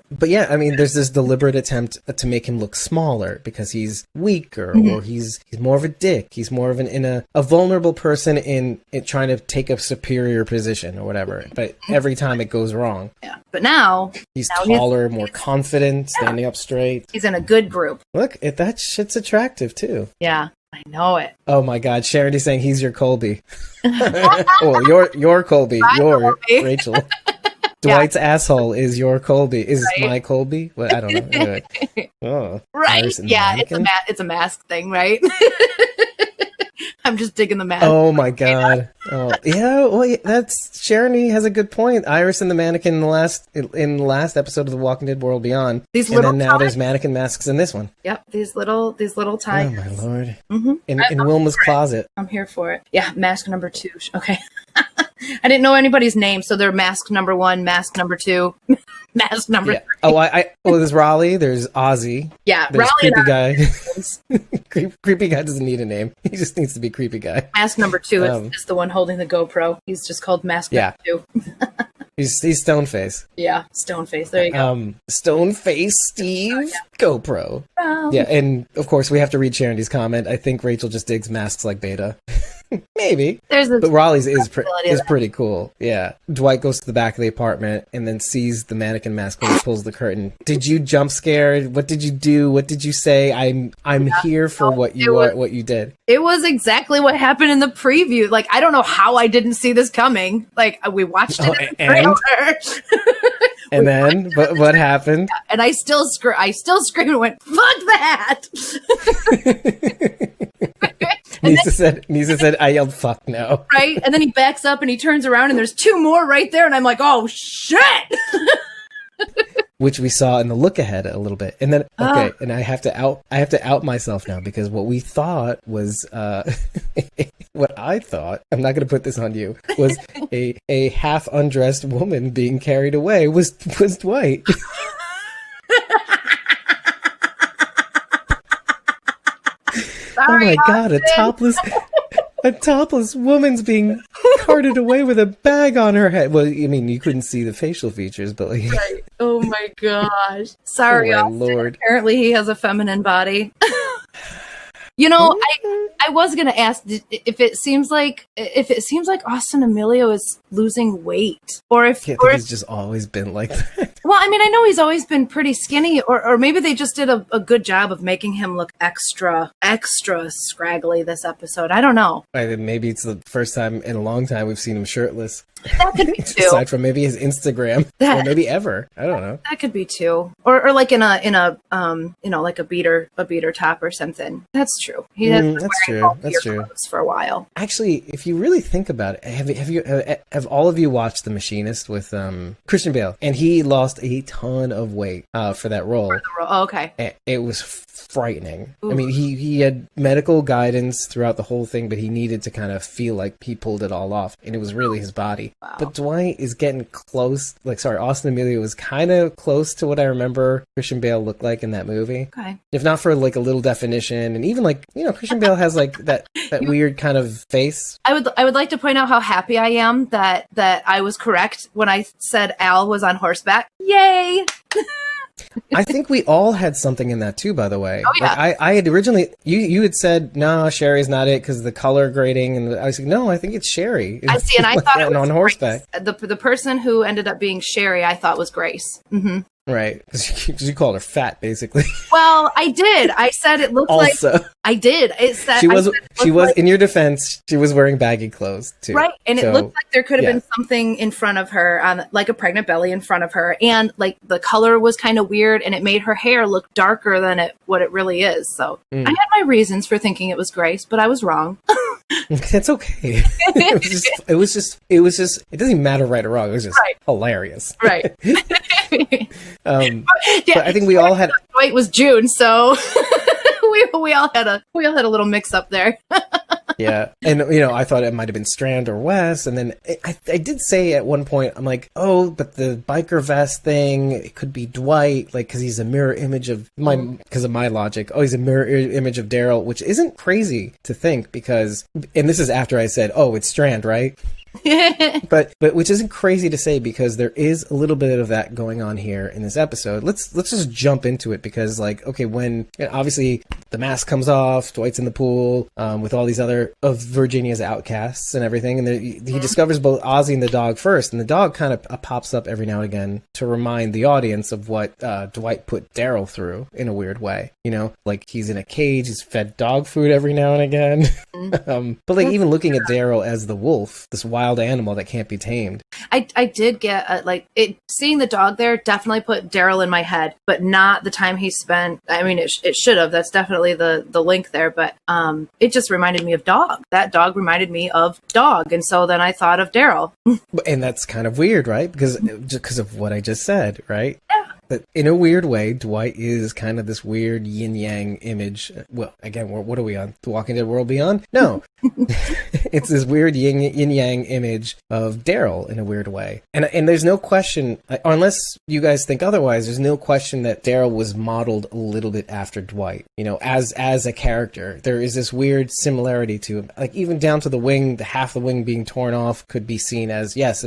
But yeah, I mean, there's this deliberate attempt to make him look smaller because he's weaker, or he's more of a dick. He's more of a vulnerable person in trying to take a superior position or whatever. But every time it goes wrong. Yeah. But now he's taller, more confident, standing up straight. He's in a good group. Look, that shit's attractive too. Yeah. I know it. Oh my God, Charity's saying he's your Colby. Well, your Colby, Colby. Rachel. Dwight's asshole is your Colby. Is my Colby? Well, I don't know. Anyway. Oh, right. Yeah, it's a mask thing, right? I'm just digging the mask. Oh my God. Oh yeah. Well, that's Charity has a good point. Iris and the mannequin in the last episode of The Walking Dead World Beyond. Now there's mannequin masks in this one. Yep. These little tigers. Oh my Lord. In Wilma's closet. I'm here for it. Yeah. Mask number 2. Okay. I didn't know anybody's name, so they're mask number 1, mask number 2, mask number 3. Oh, there's Raleigh, there's Ozzy. Yeah, there's Raleigh Creepy Guy. Creepy Guy doesn't need a name. He just needs to be Creepy Guy. Mask number 2 is the one holding the GoPro. He's just called mask number 2. He's Stoneface. Yeah, Stoneface. There you go. Stoneface Steve GoPro. Yeah, and of course we have to read Charity's comment. I think Rachel just digs masks like Beta. Maybe. But Raleigh's is pretty cool. Yeah. Dwight goes to the back of the apartment and then sees the mannequin mask when he pulls the curtain. Did you jump scared? What did you do? What did you say? I'm here for what you did. It was exactly what happened in the preview. Like, I don't know how I didn't see this coming. Like, we watched it in the trailer. And then what happened? And I still screamed and went, "Fuck that!" Nisa said, I yelled, "Fuck no!" Right, and then he backs up and he turns around and there's 2 more right there, and I'm like, "Oh shit!" Which we saw in the look ahead a little bit, and then and I have to out myself now, because what we thought was what I thought, I'm not going to put this on you, was a half undressed woman being carried away was Dwight. Sorry, oh my God, a topless woman's being carted away with a bag on her head. Well, I mean, you couldn't see the facial features, but like... Right. Oh my gosh. Sorry, oh my Austin. Lord. Apparently he has a feminine body. You know, I was gonna ask if it seems like Austin Emilio is losing weight, or if he's just always been like that. Well, I mean, I know he's always been pretty skinny, or maybe they just did a good job of making him look extra scraggly this episode. I don't know. Maybe it's the first time in a long time we've seen him shirtless. That could be too. Aside from maybe his Instagram, or maybe ever. I don't know. That could be too, or like in a like a beater top or something. That's true. He has That's true for a while. Actually, if you really think about it, have all of you watched The Machinist with Christian Bale? And he lost a ton of weight for that role. Oh, okay. It was frightening. Ooh. I mean, he had medical guidance throughout the whole thing, but he needed to kind of feel like he pulled it all off, and it was really his body. Wow. But Dwight is getting close. Austin Emilio was kind of close to what I remember Christian Bale looked like in that movie. Okay. If not for like a little definition, and even like, Christian Bale has like that weird kind of face. I would like to point out how happy I am that I was correct when I said Al was on horseback. Yay! I think we all had something in that too, by the way. Oh, yeah. Like I had originally, you had said, no, Sherry's not it because the color grading. And I was like, no, I think it's Sherry. I see, and I thought it was on horseback. The person who ended up being Sherry, I thought was Grace. Mm-hmm. Right, because you called her fat, basically. Well, I did. I said it looked also, like... I did. It's that she was, in your defense, she was wearing baggy clothes, too. Right, and it looked like there could have been something in front of her, like a pregnant belly in front of her, and like the color was kind of weird, and it made her hair look darker than what it really is. So I had my reasons for thinking it was Grace, but I was wrong. That's okay. It was just. It doesn't even matter right or wrong. It was just hilarious. Right. But I think we all had. Dwight was June, so we all had a little mix up there. Yeah, and I thought it might have been Strand or Wes, and then I did say at one point, I'm like, oh, but the biker vest thing, it could be Dwight, like because he's a mirror image of because of my logic. Oh, he's a mirror image of Daryl, which isn't crazy to think because, and this is after I said, oh, it's Strand, right? but which isn't crazy to say because there is a little bit of that going on here in this episode. Let's just jump into it because when obviously the mask comes off, Dwight's in the pool with all these other of Virginia's outcasts and everything, and he discovers both Ozzy and the dog first, and the dog kind of pops up every now and again to remind the audience of what Dwight put Daryl through in a weird way. Like he's in a cage, he's fed dog food every now and again. But even looking at Daryl as the wolf, this wild animal that can't be tamed. I did get seeing the dog there definitely put Daryl in my head, but not the time he spent. I mean, it should have. That's definitely the link there, but it just reminded me of dog. That dog reminded me of dog, and so then I thought of Daryl. And that's kind of weird, right? Because of what I just said, right? Yeah. that in a weird way, Dwight is kind of this weird yin-yang image. Well, again, what are we on? The Walking Dead World Beyond? No. It's this weird yin-yang image of Daryl in a weird way. And there's no question, unless you guys think otherwise, there's no question that Daryl was modeled a little bit after Dwight. You know, as a character, there is this weird similarity to him. Like, even down to the wing, the half the wing being torn off could be seen as, yes,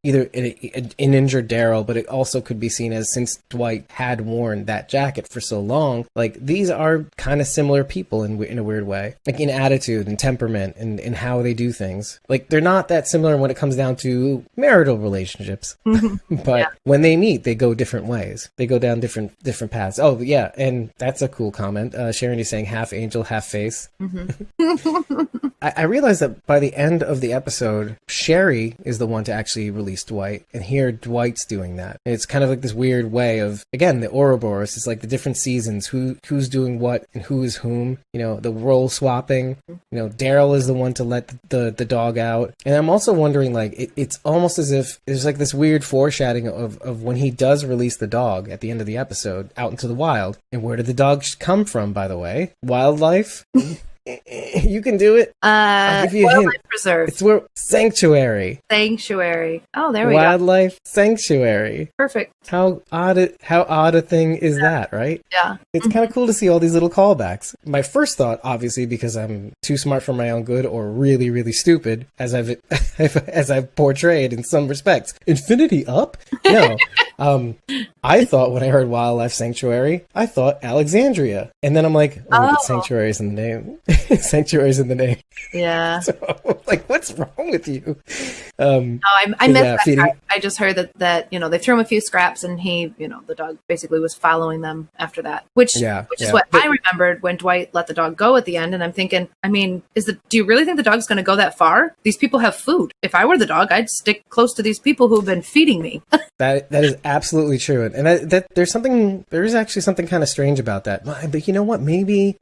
either an injured Daryl, but it also could be seen as, since Dwight had worn that jacket for so long, like, these are kind of similar people in a weird way. Like, in attitude and temperament and in how they do things. Like, they're not that similar when it comes down to marital relationships. But when they meet, they go different ways. They go down different paths. Oh, yeah, and that's a cool comment. Sharon is saying half angel, half face. I realized that by the end of the episode, Sherry is the one to actually release Dwight, and here Dwight's doing that. And it's kind of like this weird way of, again, the Ouroboros. It's like the different seasons, who's doing what and who is whom. You know, the role swapping. You know, Daryl is the one to let the dog out. And I'm also wondering, like, it's almost as if there's like this weird foreshadowing of when he does release the dog at the end of the episode out into the wild. And where did the dog come from, by the way? Wildlife? You can do it. I'll give you a hint. Preserve. It's where sanctuary. Sanctuary. Oh, there we go. Wildlife sanctuary. Perfect. How odd a thing is that, right? Yeah. It's kind of cool to see all these little callbacks. My first thought, obviously, because I'm too smart for my own good or really, really stupid, as I've portrayed in some respects. Infinity up? No. I thought when I heard Wildlife Sanctuary, I thought Alexandria. And then I'm like, but Sanctuary's in the name. Sanctuary's in the name. Yeah. So, like, what's wrong with you? I missed that part. I just heard that they threw him a few scraps and he, the dog basically was following them after that, which is what I remembered when Dwight let the dog go at the end. And I'm thinking, do you really think the dog's going to go that far? These people have food. If I were the dog, I'd stick close to these people who've been feeding me. That is absolutely true. And that there is actually something kind of strange about that. But you know what? Maybe,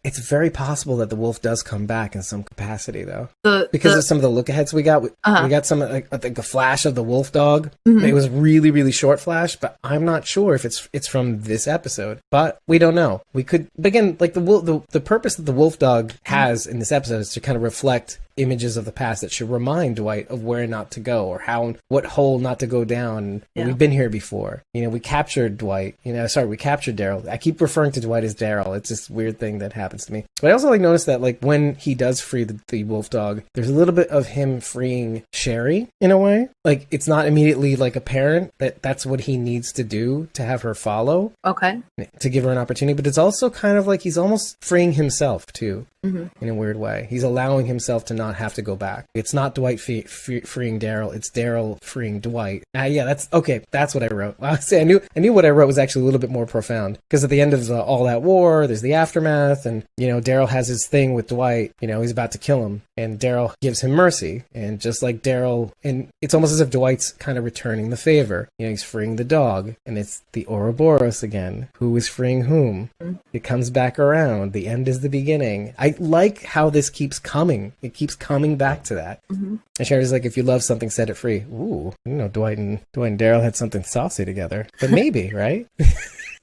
it's very possible that the wolf does come back in some capacity, though. Because of some of the look-aheads we got. We got some, like, I think, a flash of the wolf dog. Mm-hmm. It was really, really short flash, but I'm not sure if it's from this episode. But we don't know. We could, again, like, the purpose that the wolf dog has in this episode is to kind of reflect images of the past that should remind Dwight of where not to go or what hole not to go down. Yeah. We've been here before. We captured Dwight. We captured Daryl. I keep referring to Dwight as Daryl. It's this weird thing that happens to me. But I also notice that, like, when he does free the wolf dog, there's a little bit of him freeing Sherry in a way. Like, it's not immediately, like, apparent that that's what he needs to do to have her follow. Okay. To give her an opportunity. But it's also kind of like he's almost freeing himself too. Mm-hmm. In a weird way. He's allowing himself to not have to go back. It's not Dwight freeing Daryl. It's Daryl freeing Dwight. That's what I wrote. I knew what I wrote was actually a little bit more profound. Because at the end of all that war, there's the aftermath, and, Daryl has his thing with Dwight. He's about to kill him, and Daryl gives him mercy. And just like Daryl, and it's almost as if Dwight's kind of returning the favor. He's freeing the dog, and it's the Ouroboros again. Who is freeing whom? Mm-hmm. It comes back around. The end is the beginning. I like how this keeps coming. It keeps coming back to that. Mm-hmm. And Sharon's like, if you love something, set it free. Ooh, Dwight and Daryl had something saucy together. But maybe, right?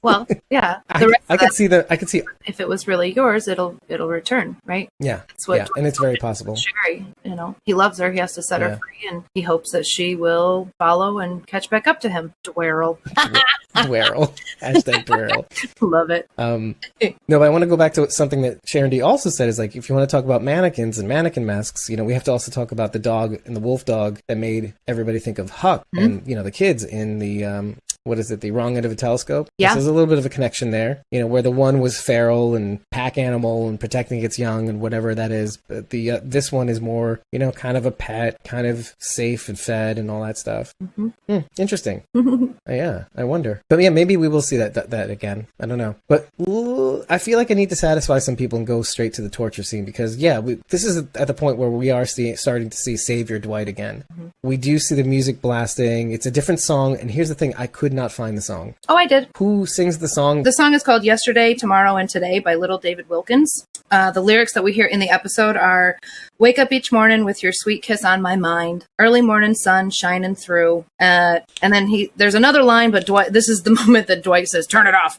Well, yeah. I could see. If it was really yours, it'll return, right? Yeah. And it's very possible. Sherry, he loves her. He has to set her free, and he hopes that she will follow and catch back up to him. Dwerl. Dwerl. Hashtag Dwerl. Love it. No, but I want to go back to something that Sharon D also said is, like, if you want to talk about mannequins and mannequin masks, we have to also talk about the dog and the wolf dog that made everybody think of Huck and, the kids in the, what is it, the wrong end of a telescope? Yeah. So there's a little bit of a connection there, where the one was feral and pack animal and protecting its young and whatever that is. But this one is more, kind of a pet, kind of safe and fed and all that stuff. Mm-hmm. Interesting. Yeah, I wonder. But yeah, maybe we will see that again. I don't know. But I feel like I need to satisfy some people and go straight to the torture scene because, this is at the point where we are starting to see Savior Dwight again. Mm-hmm. We do see the music blasting. It's a different song. And here's the thing. I could not find the song. Oh, I did. Who sings the song? The song is called Yesterday, Tomorrow, and Today by Little David Wilkins. The lyrics that we hear in the episode are, "Wake up each morning with your sweet kiss on my mind. Early morning sun shining through." And then there's another line, but Dwight, this is the moment that Dwight says, "Turn it off."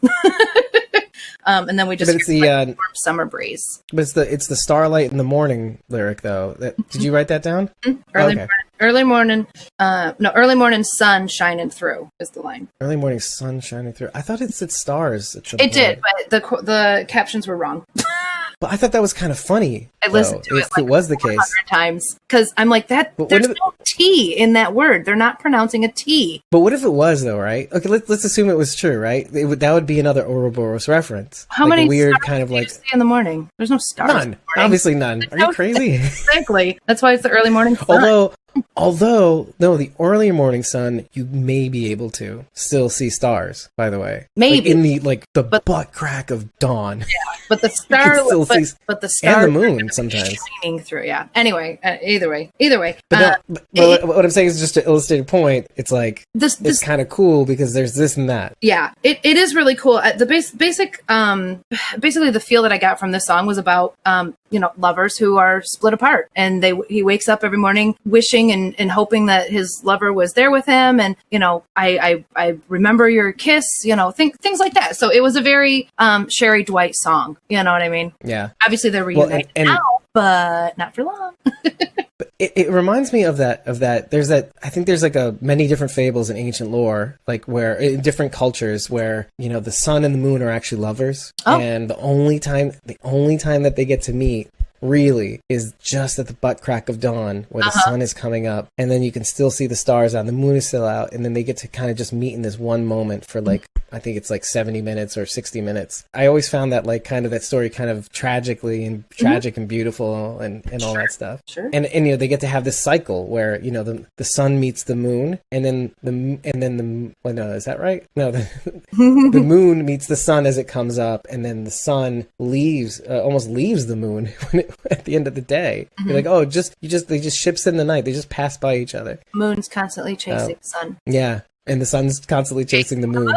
And then we just But it's hear, warm summer breeze. But it's the starlight in the morning lyric though. Did you write that down? Early morning sun shining through is the line. Early morning sun shining through. I thought it said stars. It did, but the captions were wrong. But I thought that was kind of funny. I listened to it was the case 100 times because I'm like that. There's no T in that word. They're not pronouncing a T. But what if it was though? Right? Okay, let's assume it was true. Right? That would be another Ouroboros reference. How many weird stars kind of do like you see in the morning? There's no stars. None. In the morning. Obviously none. Are you crazy? Exactly. That's why it's the early morning sun. Although, no, the early morning sun, you may be able to still see stars, by the way. Maybe. Like, in the butt crack of dawn. Yeah, but the star, but the star and the moon sometimes shining through. Yeah. Anyway, either way. But what I'm saying is just to illustrate a point. It's like it's kind of cool because there's this and that. Yeah, it is really cool. The basically the feel that I got from this song was about lovers who are split apart, and he wakes up every morning wishing and hoping that his lover was there with him, and I remember your kiss, things like that. So it was a very Sherry Dwight song. You know what I mean? Yeah. Obviously they're reunited now, but not for long. But it reminds me of that. There's that. I think there's like many different fables in ancient lore, like where in different cultures where the sun and the moon are actually lovers, and the only time that they get to meet really is just at the butt crack of dawn where the sun is coming up, and then you can still see the stars out, the moon is still out, and then they get to kind of just meet in this one moment for like I think it's like 70 minutes or 60 minutes. I always found that like kind of that story kind of tragic and beautiful and all that stuff. Sure. And they get to have this cycle where the sun meets the moon, and then is that right? No, the moon meets the sun as it comes up, and then the sun almost leaves the moon at the end of the day. You're like, they just ships in the night. They just pass by each other. Moon's constantly chasing the sun. Yeah. And the sun's constantly chasing the moon.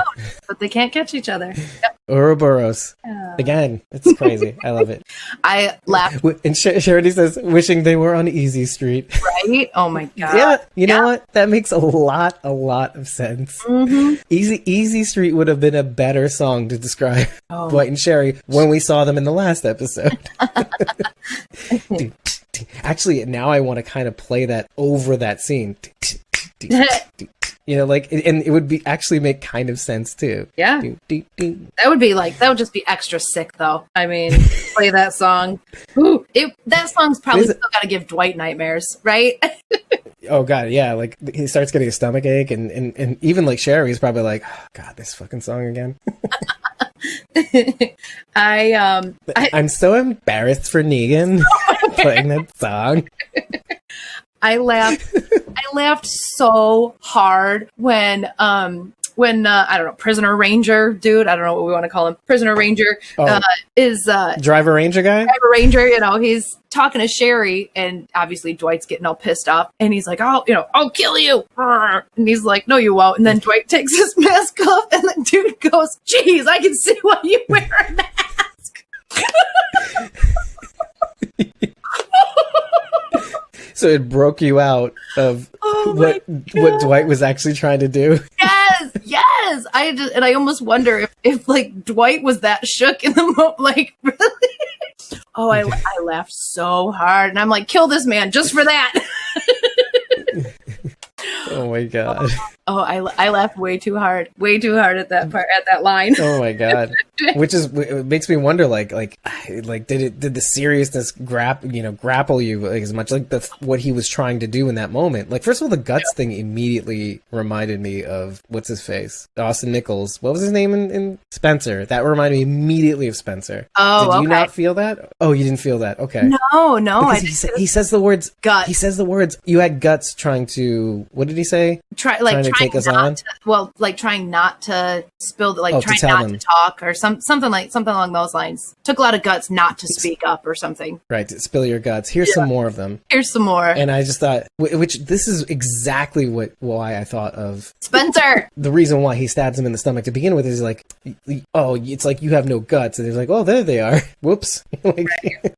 But they can't catch each other. Yep. Ouroboros. Again, it's crazy. I love it. I laughed. And Charity says, wishing they were on Easy Street. Right? Oh my God. Yeah. You know what? That makes a lot of sense. Mm-hmm. Easy Street would have been a better song to describe Dwight and Sherry when we saw them in the last episode. Actually, now I want to kind of play that over that scene. And it would be actually make kind of sense too. Yeah. That would just be extra sick though. I mean, play that song. Ooh, that song's probably still got to give Dwight nightmares, right? Oh God, yeah. Like he starts getting a stomach ache, and even like Sherry's probably like, oh, God, this fucking song again. I'm so embarrassed for Negan playing that song. I laughed so hard when I don't know, Prisoner Ranger dude, I don't know what we want to call him, Prisoner Ranger is Driver Ranger guy. Driver Ranger, he's talking to Sherry, and obviously Dwight's getting all pissed off, and he's like, I'll kill you, and he's like, no you won't, and then Dwight takes his mask off, and the dude goes, geez, I can see why you wear a mask. So it broke you out of what Dwight was actually trying to do. Yes. I almost wonder if like Dwight was that shook in the moment, like really. Oh, I laughed so hard, and I'm like, kill this man just for that. Oh my God. Oh, I laughed way too hard at that part, at that line. Oh my God. It makes me wonder, like did the seriousness grapple you like, as much like what he was trying to do in that moment? Like, first of all, the guts thing immediately reminded me of what's his face, Austin Nichols. What was his name in Spencer? That reminded me immediately of Spencer. Oh, did you not feel that? Oh, you didn't feel that? Okay. No. Because he says the words. Guts. He says the words. You had guts trying to. What did he say? Trying to take us on? Trying not to spill, trying to tell not them. to talk or something along those lines. Took a lot of guts not to speak up or something. Right, to spill your guts. Here's some more of them. Here's some more. And I just thought, this is exactly why I thought of Spencer. The reason why he stabs him in the stomach to begin with is like, oh, it's like you have no guts. And he's like, oh, there they are. Whoops.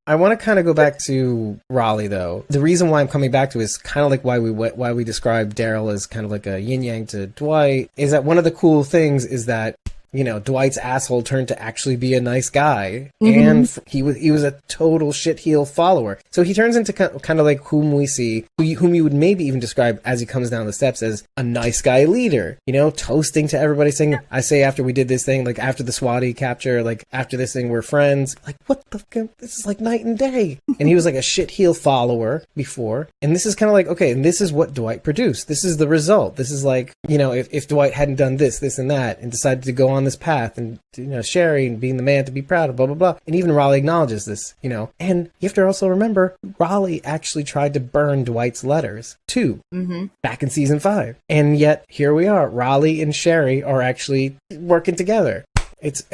I want to kind of go back to Raleigh, though. The reason why I'm coming back to is kind of like why we describe Daryl as kind of like a yin-yang to Dwight, is that one of the cool things is that, you know, Dwight's asshole turned to actually be a nice guy, and he was a total shitheel follower. So he turns into kind of like whom you would maybe even describe as he comes down the steps as a nice guy leader. You know, toasting to everybody, saying, "I say after we did this thing, like after the Swati capture, like after this thing, we're friends." Like what the fuck? This is like night and day. And he was like a shitheel follower before, and this is kind of like, okay, and this is what Dwight produced. This is the result. This is like, you know, if Dwight hadn't done this and that, and decided to go on this path, and, you know, Sherry and being the man to be proud of, blah blah blah, and even Raleigh acknowledges this, you know. And you have to also remember, Raleigh actually tried to burn Dwight's letters too, back in season 5, and yet here we are. Raleigh and Sherry are actually working together. It's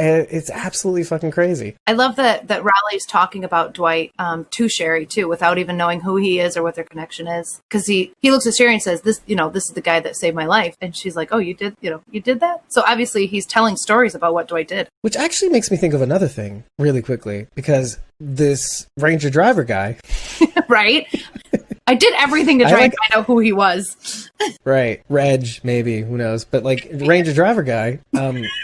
absolutely fucking crazy. I love that Raleigh's talking about Dwight to Sherry too, without even knowing who he is or what their connection is. Because he looks at Sherry and says, "This, you know, this is the guy that saved my life," and she's like, "Oh, you did that?" So obviously he's telling stories about what Dwight did. Which actually makes me think of another thing really quickly, because this Ranger driver guy, right? I did everything to try and find out who he was. Right. Reg, maybe, who knows. But like Ranger driver guy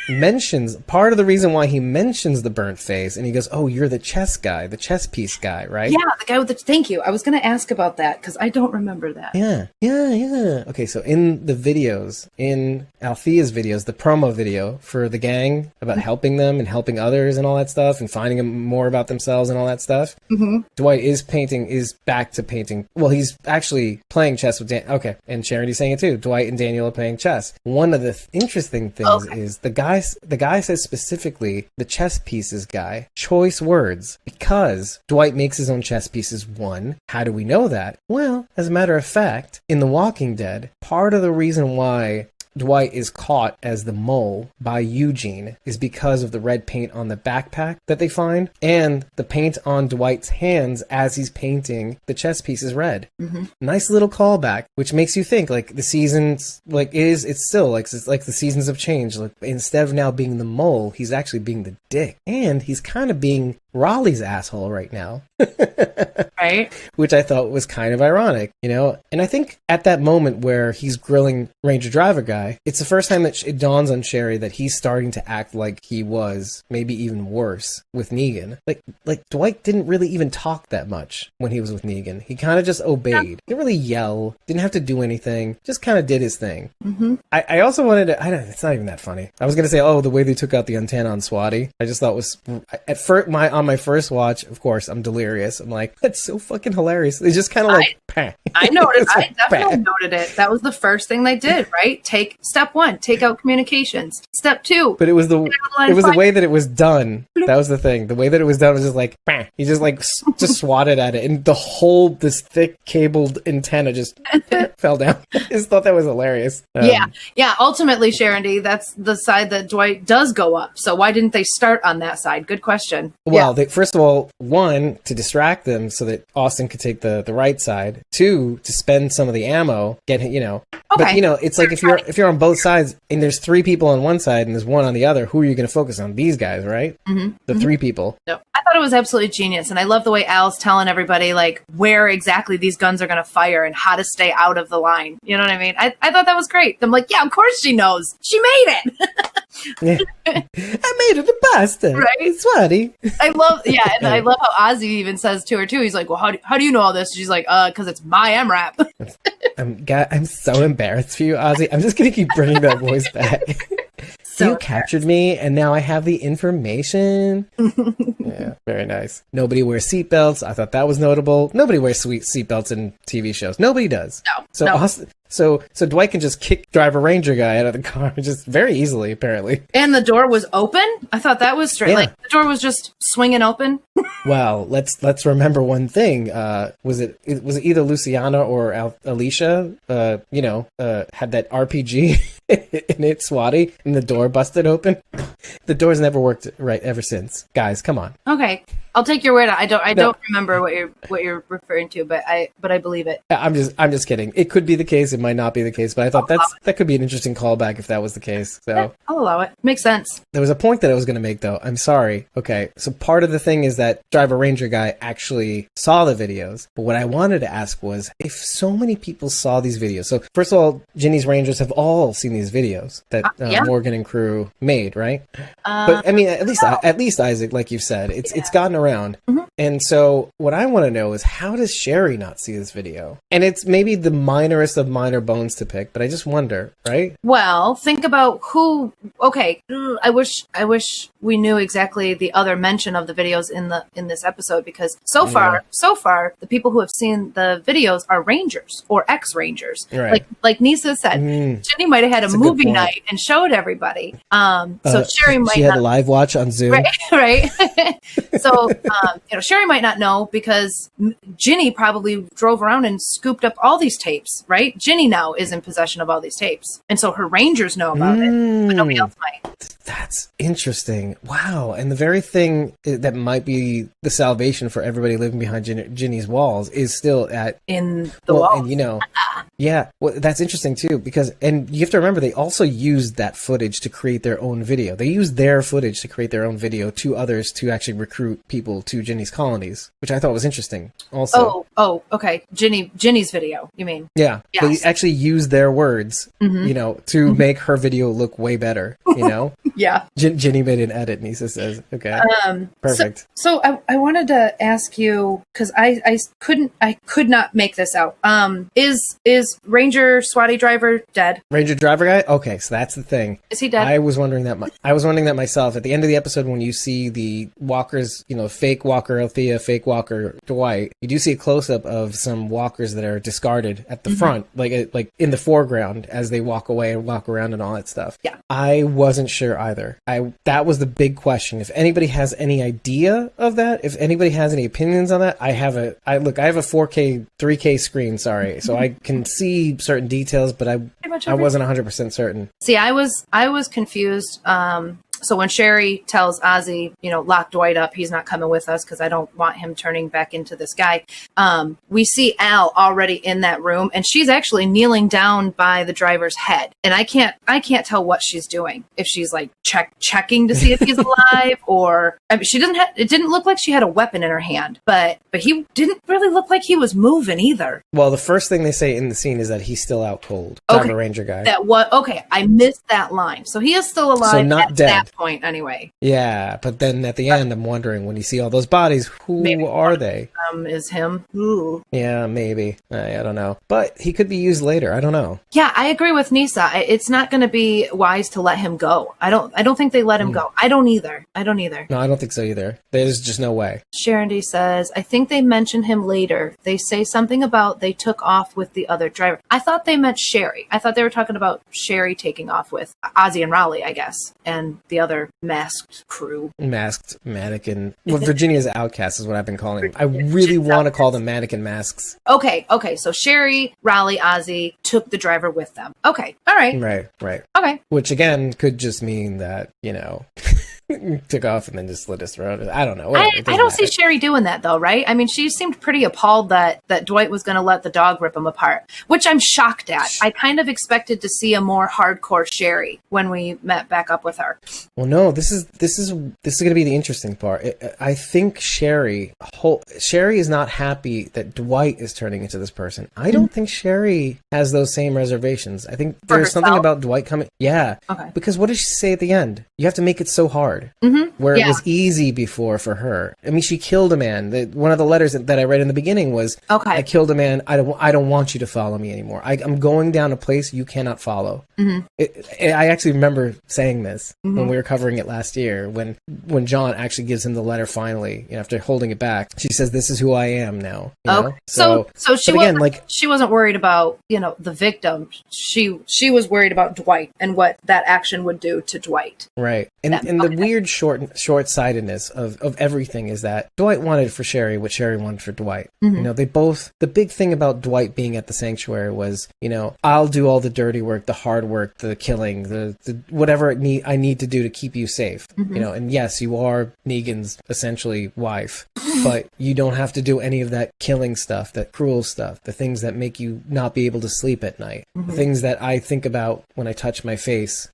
mentions, part of the reason why he mentions the burnt face, and he goes, "Oh, you're the chess guy, the chess piece guy, right?" Yeah, the guy with the, thank you. I was going to ask about that because I don't remember that. Yeah. Okay, so in the videos, in Althea's videos, the promo video for the gang about helping them and helping others and all that stuff, and finding them more about themselves and all that stuff, Dwight is back to painting. Well, he's actually playing chess with okay, and Charity's saying it too. Dwight and Daniel are playing chess. One of the interesting things is the guy says specifically, the chess pieces guy, choice words, because Dwight makes his own chess pieces. One, how do we know that? Well, as a matter of fact, in The Walking Dead, part of the reason why Dwight is caught as the mole by Eugene is because of the red paint on the backpack that they find, and the paint on Dwight's hands as he's painting the chess pieces red. Nice little callback, which makes you think like the seasons, like it's still like the seasons have changed. Like instead of now being the mole, he's actually being the dick, and he's kind of being Raleigh's asshole right now. Right. Which I thought was kind of ironic, you know? And I think at that moment where he's grilling Ranger Driver guy, it's the first time that it dawns on Sherry that he's starting to act like he was, maybe even worse, with Negan. Like Dwight didn't really even talk that much when he was with Negan. He kind of just obeyed. Didn't really yell, didn't have to do anything, just kind of did his thing. I also wanted to, it's not even that funny. I was going to say, the way they took out the antenna on Swati, I just thought was, at first, on my first watch, of course, I'm delirious. I'm like, that's so fucking hilarious. They just kind of like, I noticed. I definitely noted it. That was the first thing they did, right? Step 1, take out communications. Step 2. But it was the way that it was done. That was the thing. The way that it was done was just like, he just like just swatted at it, and this thick cabled antenna just fell down. I just thought that was hilarious. Yeah. Ultimately, Sharon D, that's the side that Dwight does go up. So why didn't they start on that side? Good question. Well, first of all, 1, to distract them so that Austin could take the right side. 2, to spend some of the ammo, get, you know. Okay. But, you know, it's like if you're on both sides and there's 3 people on one side and there's 1 on the other, who are you going to focus on? These guys, right? The 3 people. No. I thought it was absolutely genius. And I love the way Al's telling everybody, like, where exactly these guns are going to fire and how to stay out of the line. You know what I mean? I thought that was great. I'm like, yeah, of course she knows. She made it. Yeah. I made it to Boston. Right? It's funny. I love how Ozzy even says to her, too. He's like, well, how do you know all this? She's like, because it's my MRAP. I'm so embarrassed for you, Ozzy. I'm just going to keep bringing that voice back. So you captured me, and now I have the information. Yeah, very nice. Nobody wears seatbelts. I thought that was notable. Nobody wears seatbelts in TV shows. Nobody does. No. So Dwight can just kick Driver Ranger guy out of the car just very easily, apparently. And the door was open? I thought that was straight. Yeah. Like, the door was just swinging open? Well, let's remember one thing. Was it either Luciana or Alicia? Had that RPG in it, Swatty, and the door busted open. The door's never worked right ever since. Guys, come on. Okay. I'll take your word. I don't remember what you're referring to, but I believe it. I'm just kidding. It could be the case. It might not be the case, but I thought that could be an interesting callback if that was the case. So Yeah, I'll allow it. Makes sense. there was a point that I was going to make, though. I'm sorry. Okay, so part of the thing is that Driver Ranger guy actually saw the videos, but what I wanted to ask was if so many people saw these videos. So first of all, Ginny's Rangers have all seen these videos that yeah. Morgan and crew made, right? But I mean, at least Isaac, like you've said, it's gotten around. Mm-hmm. And so what I want to know is, how does Sherry not see this video? And it's maybe the minorest of minor bones to pick, but I just wonder, right? Well, think about who. Okay, I wish we knew exactly the other mention of the videos in this episode, because so far the people who have seen the videos are Rangers or ex-Rangers. Right. Like Nisa said, Jenny might have had a movie night and showed everybody. So Sherry might she had a live watch on Zoom. Right. So Sherry might not know, because Ginny probably drove around and scooped up all these tapes, right? Ginny now is in possession of all these tapes. And so her Rangers know about it, but nobody else might. That's interesting. Wow. And the very thing that might be the salvation for everybody living behind Ginny's walls is still in the wall. And yeah, well, that's interesting too, and you have to remember, they also used that footage to create their own video. They used their footage to create their own video to others to actually recruit people to Ginny's colonies, which I thought was interesting also. Oh, okay. Ginny's video, you mean? Yeah. Yes. They actually used their words, to make her video look way better, Yeah. Ginny made an edit, Nisa says. Okay. Perfect. So I wanted to ask you, because I could not make this out. Is Ranger Swatty driver dead? Ranger driver guy? Okay, so that's the thing. Is he dead? I was wondering that myself. At the end of the episode, when you see the walkers, fake walker Althea, fake walker Dwight, you do see a close-up of some walkers that are discarded at the front, like in the foreground as they walk away and walk around and all that stuff. Yeah. I wasn't sure either. That was the big question. If anybody has any idea of that, if anybody has any opinions on that, I have a 4K, 3K screen, sorry, so I can see certain details, but I wasn't 100% certain. See, I was confused. So when Sherry tells Ozzy, lock Dwight up, he's not coming with us because I don't want him turning back into this guy. We see Al already in that room, and she's actually kneeling down by the driver's head. And I can't tell what she's doing. If she's like checking to see if he's alive, or she doesn't have. It didn't look like she had a weapon in her hand, but he didn't really look like he was moving either. Well, the first thing they say in the scene is that he's still out cold. Driver Ranger guy. I missed that line. So he is still alive. So not at dead. That point anyway. Yeah, but then at the end, I'm wondering, when you see all those bodies, who are they? Is him. Ooh. Yeah, maybe. I don't know. But he could be used later. I don't know. Yeah, I agree with Nisa. It's not going to be wise to let him go. I don't think they let him go. I don't either. No, I don't think so either. There's just no way. Sharon D says, I think they mention him later. They say something about they took off with the other driver. I thought they meant Sherry. I thought they were talking about Sherry taking off with Ozzy and Raleigh, I guess, and the other masked crew. Masked mannequin. Well, Virginia's outcast is what I've been calling them. I really want to call them mannequin masks. Okay. So Sherry, Raleigh, Ozzy took the driver with them. Okay. All right. Right. Okay. Which again could just mean that, took off and then just slit his throat. I don't know. I don't see Sherry doing that though, right? I mean, she seemed pretty appalled that Dwight was going to let the dog rip him apart, which I'm shocked at. I kind of expected to see a more hardcore Sherry when we met back up with her. Well, no, this is going to be the interesting part. I think Sherry is not happy that Dwight is turning into this person. I don't think Sherry has those same reservations. I think there's something about Dwight coming. Yeah. Okay. Because what does she say at the end? You have to make it so hard. hard. Mm-hmm. Where it was easy before for her. I mean, she killed a man. One of the letters that I read in the beginning was, I killed a man. I don't want you to follow me anymore. I'm going down a place you cannot follow. Mm-hmm. I actually remember saying this when we were covering it last year, when John actually gives him the letter finally, after holding it back. She says, "This is who I am now." You know? So she wasn't worried about, the victim. She was worried about Dwight and what that action would do to Dwight. Right. And the weird short-sightedness of everything is that Dwight wanted for Sherry what Sherry wanted for Dwight. Mm-hmm. The big thing about Dwight being at the sanctuary was, I'll do all the dirty work, the hard work, the killing, the whatever I need to do to keep you safe. Mm-hmm. And yes, you are Negan's essentially wife, but you don't have to do any of that killing stuff, that cruel stuff, the things that make you not be able to sleep at night, the things that I think about when I touch my face,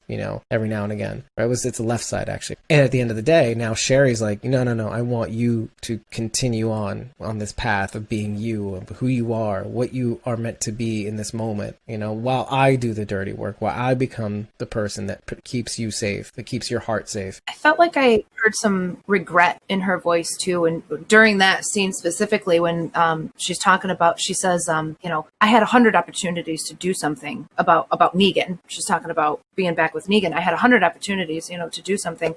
every now and again. It's the left side, actually. And at the end of the day, now Sherry's like, no, I want you to continue on this path of being you, of who you are, what you are meant to be in this moment, while I do the dirty work, while I become the person that keeps you safe, that keeps your heart safe. I felt like I heard some regret in her voice too, and during that scene specifically, when she's talking about, she says, I had 100 opportunities to do something about Negan. She's talking about being back with Negan. I had 100 opportunities, to do something.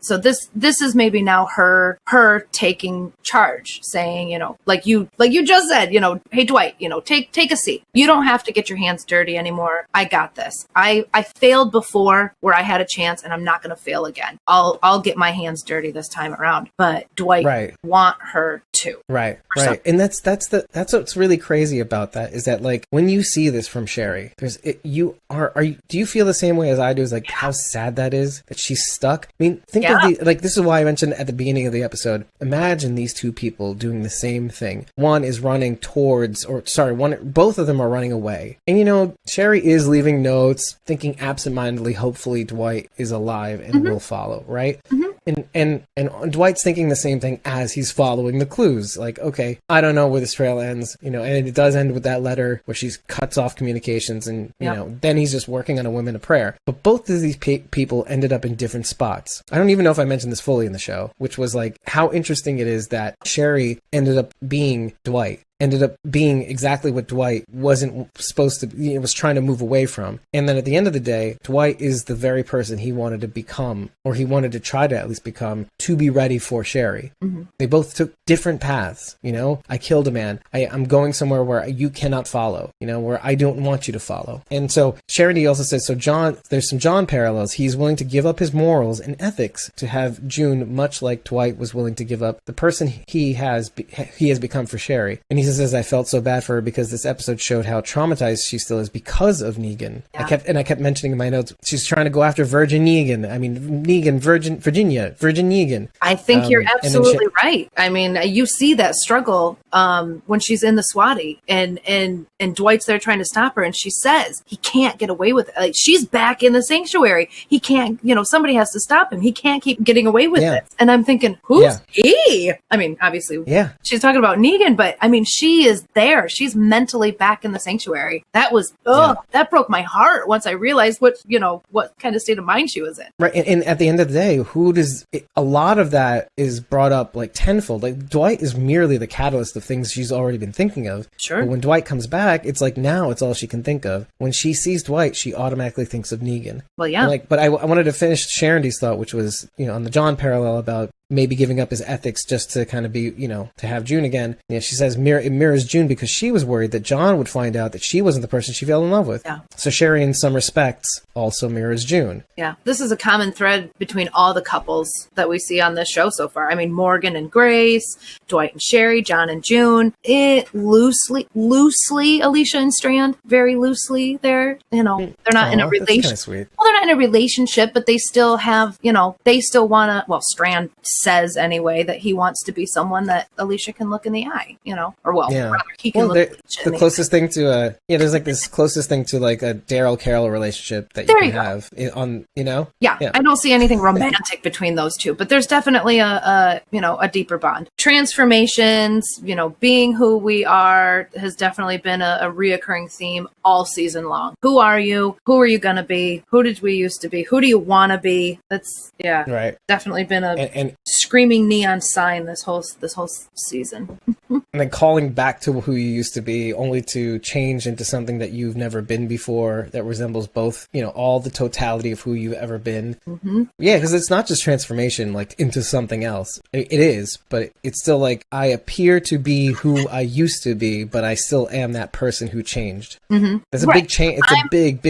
So this is maybe now her taking charge, saying, like you just said, hey Dwight, take a seat. You don't have to get your hands dirty anymore. I got this. I failed before where I had a chance, and I'm not going to fail again. I'll get my hands dirty this time around. But Dwight want her to. Right. And that's what's really crazy about that, is that, like, when you see this from Sherry, do you feel the same way as I do? Is like how sad that is, that she's stuck. I mean, think of this is why I mentioned at the beginning of the episode, imagine these two people doing the same thing. One is running both of them are running away. And Sherry is leaving notes, thinking absentmindedly, hopefully Dwight is alive and will follow, right? Mm-hmm. And Dwight's thinking the same thing as he's following the clues. Like, okay, I don't know where this trail ends, and it does end with that letter where she cuts off communications, and then he's just working on a women of prayer. But both of these people ended up in different spots. I don't even know if I mentioned this fully in the show, which was like how interesting it is that Sherry ended up being Dwight. Ended up being exactly what Dwight wasn't supposed to, was trying to move away from. And then at the end of the day, Dwight is the very person he wanted to become, or he wanted to try to at least become, to be ready for Sherry. Mm-hmm. They both took different paths. I killed a man. I'm going somewhere where you cannot follow, where I don't want you to follow. And so Sherry also says, there's some John parallels. He's willing to give up his morals and ethics to have June, much like Dwight was willing to give up the person he has become for Sherry. And he says, I felt so bad for her because this episode showed how traumatized she still is because of Negan. Yeah. I kept mentioning in my notes, she's trying to go after Virgin Negan. I mean, Virgin Negan. I think you're absolutely right. I mean, you see that struggle when she's in the Swati, and Dwight's there trying to stop her, and she says he can't get away with it. Like, she's back in the sanctuary. He can't, somebody has to stop him. He can't keep getting away with it. And I'm thinking, who's he? I mean, obviously, she's talking about Negan, but I mean, she is there. She's mentally back in the sanctuary. That was, that broke my heart once I realized what kind of state of mind she was in. Right. And at the end of the day, a lot of that is brought up like tenfold. Like, Dwight is merely the catalyst of things she's already been thinking of. Sure. But when Dwight comes back, it's like now it's all she can think of. When she sees Dwight, she automatically thinks of Negan. Well, yeah. But I wanted to finish Sharondy's thought, which was, on the John parallel about maybe giving up his ethics just to kind of be, to have June again. She says it mirrors June because she was worried that John would find out that she wasn't the person she fell in love with. Yeah. So Sherry, in some respects, also mirrors June. Yeah. This is a common thread between all the couples that we see on this show so far. I mean, Morgan and Grace, Dwight and Sherry, John and June. It loosely, Alicia and Strand, very loosely there. They're not in a relationship. Well, they're not in a relationship, but they still have, they still want to, Strand says anyway that he wants to be someone that Alicia can look in the eye, or rather, he can look the closest thing to there's like this closest thing to like a Daryl Carol relationship that you can have on, Yeah, I don't see anything romantic between those two, but there's definitely a deeper bond. Transformations, being who we are has definitely been a reoccurring theme all season long. Who are you? Who are you going to be? Who did we used to be? Who do you want to be? That's definitely been a screaming neon sign this whole season. And then calling back to who you used to be, only to change into something that you've never been before, that resembles both, all the totality of who you've ever been. Mm-hmm. Yeah, because it's not just transformation like into something else. It is, but it's still like I appear to be who I used to be, but I still am that person who changed. Mm-hmm. That's a big change. It's a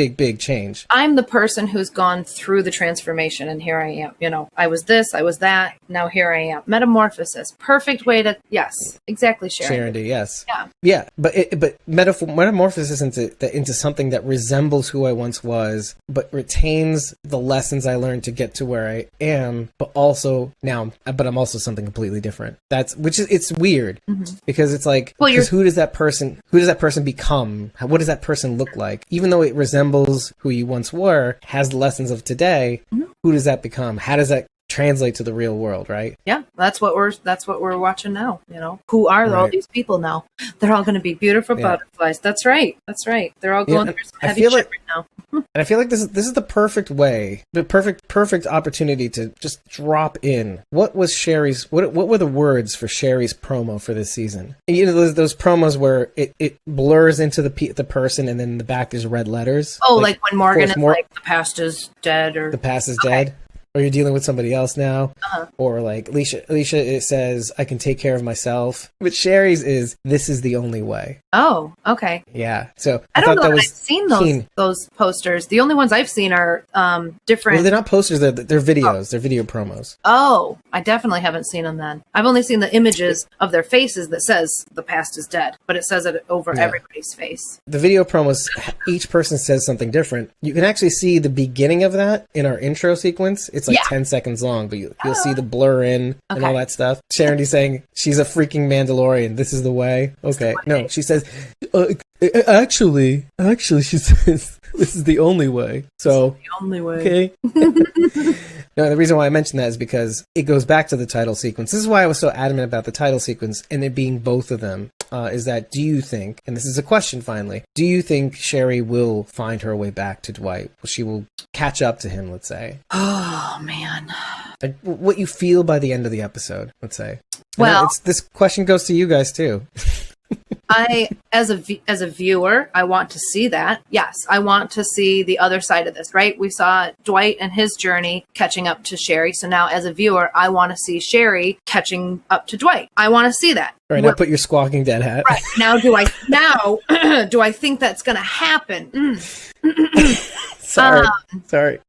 big change. I'm the person who's gone through the transformation, and here I am. I was this, I was that. Now here I am. Metamorphosis. Perfect way to. Yes, exactly. Sharon. Yes. Yeah. But metamorphosis into something that resembles who I once was, but retains the lessons I learned to get to where I am, but also I'm also something completely different. It's weird because it's like, who does that person become? What does that person look like? Even though it resembles who you once were, has the lessons of today, who does that become? How does that translate to the real world, right? Yeah, that's what we're watching now. Who are all these people now? They're all going to be beautiful butterflies. That's right. They're all going through some heavy shit right now. And I feel like this is the perfect way, the perfect opportunity to just drop in. What was Sherry's? What were the words for Sherry's promo for this season? And those promos where it blurs into the person, and then in the back there's red letters. Oh, like when Morgan is like, the past is dead, or the past is dead. Or you're dealing with somebody else now. Or like Alicia, it says, I can take care of myself. But Sherry's is, this is the only way. Oh, okay. Yeah. So I don't know that I've seen those posters. The only ones I've seen are different. Well, they're not posters. They're videos. They're video promos. Oh, I definitely haven't seen them then. I've only seen the images of their faces that says the past is dead, but it says it over everybody's face. The video promos, each person says something different. You can actually see the beginning of that in our intro sequence. It's like 10 seconds long, but you'll see the blur in and all that stuff. Sharon's saying she's a freaking Mandalorian. This is the way. Okay. No, she says, actually, she says, this is the only way. So, the only way. Okay. No, the reason why I mentioned that is because it goes back to the title sequence. This is why I was so adamant about the title sequence and it being both of them. Is that, do you think, and this is a question finally, do you think Sherry will find her way back to Dwight? She will catch up to him, let's say? Oh, man. Like, what you feel by the end of the episode, let's say. Well, this question goes to you guys too. I, as a viewer, I want to see that. Yes, I want to see the other side of this, right? We saw Dwight and his journey catching up to Sherry. So now as a viewer, I want to see Sherry catching up to Dwight. I want to see that. All right, now put your Squawking Dead hat. Right. Now, do I think that's going to happen? Sorry.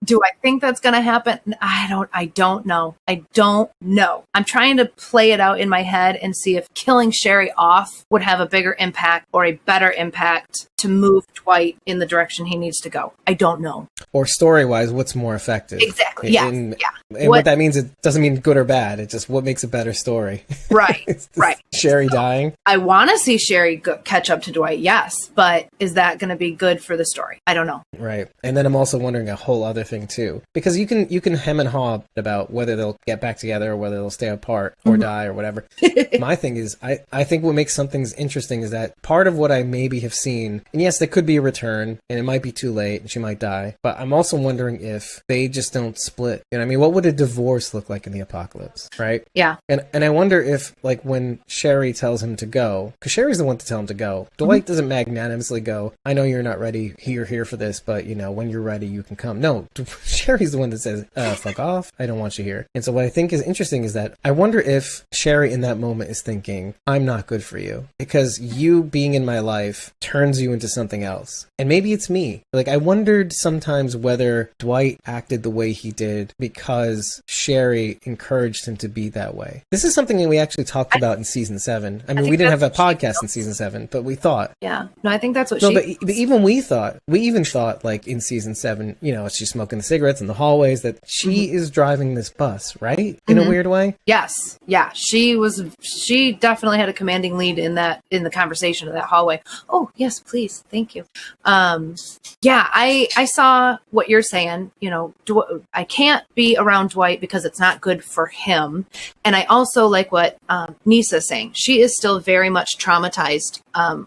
Do I think that's going to happen? I don't know. I'm trying to play it out in my head and see if killing Sherry off would have a bigger impact or a better impact to move Dwight in the direction he needs to go. I don't know. Or story-wise, what's more effective? Exactly. Yeah. And what that means, it doesn't mean good or bad. It's just what makes a better story. Right. Right. Sherry dying. I want to see Sherry catch up to Dwight, yes, but is that going to be good for the story? I don't know. Right. And then I'm also wondering a whole other thing too, because you can hem and haw about whether they'll get back together or whether they'll stay apart or die or whatever. My thing is, I think what makes some things interesting is that part of what I maybe have seen, and yes, there could be a return and it might be too late and she might die, but I'm also wondering if they just don't split. You know what I mean? What would a divorce look like in the apocalypse, right? Yeah. And I wonder if, like, when Sherry tells him to go, because Sherry's the one to tell him to go, Dwight doesn't magnanimously go, I know you're not ready here for this, but, when you're ready, you can come. No, Sherry's the one that says, fuck off, I don't want you here. And so what I think is interesting is that I wonder if Sherry in that moment is thinking, I'm not good for you, because you being in my life turns you into something else. And maybe it's me. Like, I wondered sometimes whether Dwight acted the way he did because Sherry encouraged him to be that way. This is something that we actually talked about in season 7. I mean, we didn't have a podcast in season 7, but we thought. Yeah. No, I think that's what but even we even thought, like, in season 7, she's smoking the cigarettes. toilets and the hallways, that she is driving this bus, right? In a weird way. Yes. Yeah. She definitely had a commanding lead in the conversation of that hallway. Oh, yes, please. Thank you. Yeah, I saw what you're saying. You know, I can't be around Dwight because it's not good for him. And I also like what Nisa's saying. She is still very much traumatized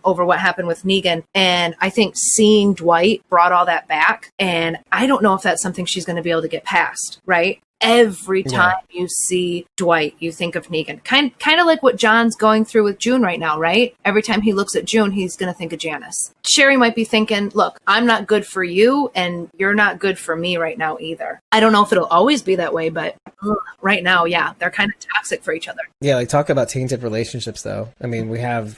over what happened with Negan. And I think seeing Dwight brought all that back. And I don't know if that's something she's going to be able to get past, right? Every time you see Dwight, you think of Negan. Kind of like what John's going through with June right now, right? Every time he looks at June, he's going to think of Janice. Sherry might be thinking, look, I'm not good for you, and you're not good for me right now either. I don't know if it'll always be that way, but right now, yeah, they're kind of toxic for each other. Yeah, like talk about tainted relationships, though. I mean,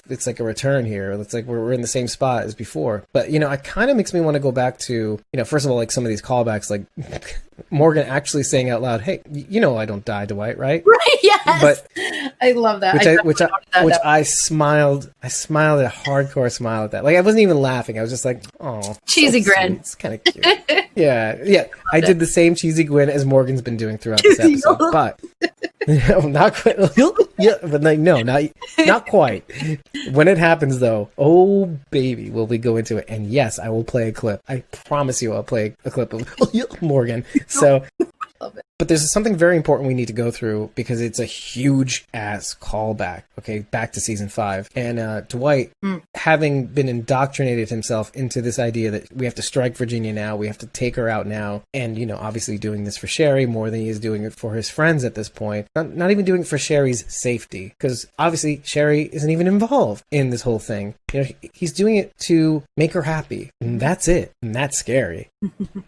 it's like a return here. It's like we're in the same spot as before. But, you know, it kind of makes me want to go back to, you know, first of all, like some of these callbacks, like Morgan actually saying out loud, "Hey, you know I don't die, Dwight, right?" Right? Yes. But I love that. I smiled. I smiled a hardcore smile at that. Like I wasn't even laughing. I was just like, "Oh, cheesy so grin." It's kind of cute." Yeah. I did the same cheesy grin as Morgan's been doing throughout this episode, but not quite. Yeah, but like no, not quite. When it happens, though, oh baby, will we go into it? And yes, I will play a clip. I promise you, I'll play a clip of Morgan. So, but there's something very important we need to go through because it's a huge ass callback. Okay, back to season 5, and Dwight, having been indoctrinated himself into this idea that we have to strike Virginia now, we have to take her out now, and you know, obviously doing this for Sherry more than he is doing it for his friends at this point. Not even doing it for Sherry's safety, because obviously Sherry isn't even involved in this whole thing. You know, he's doing it to make her happy, and that's it, and that's scary.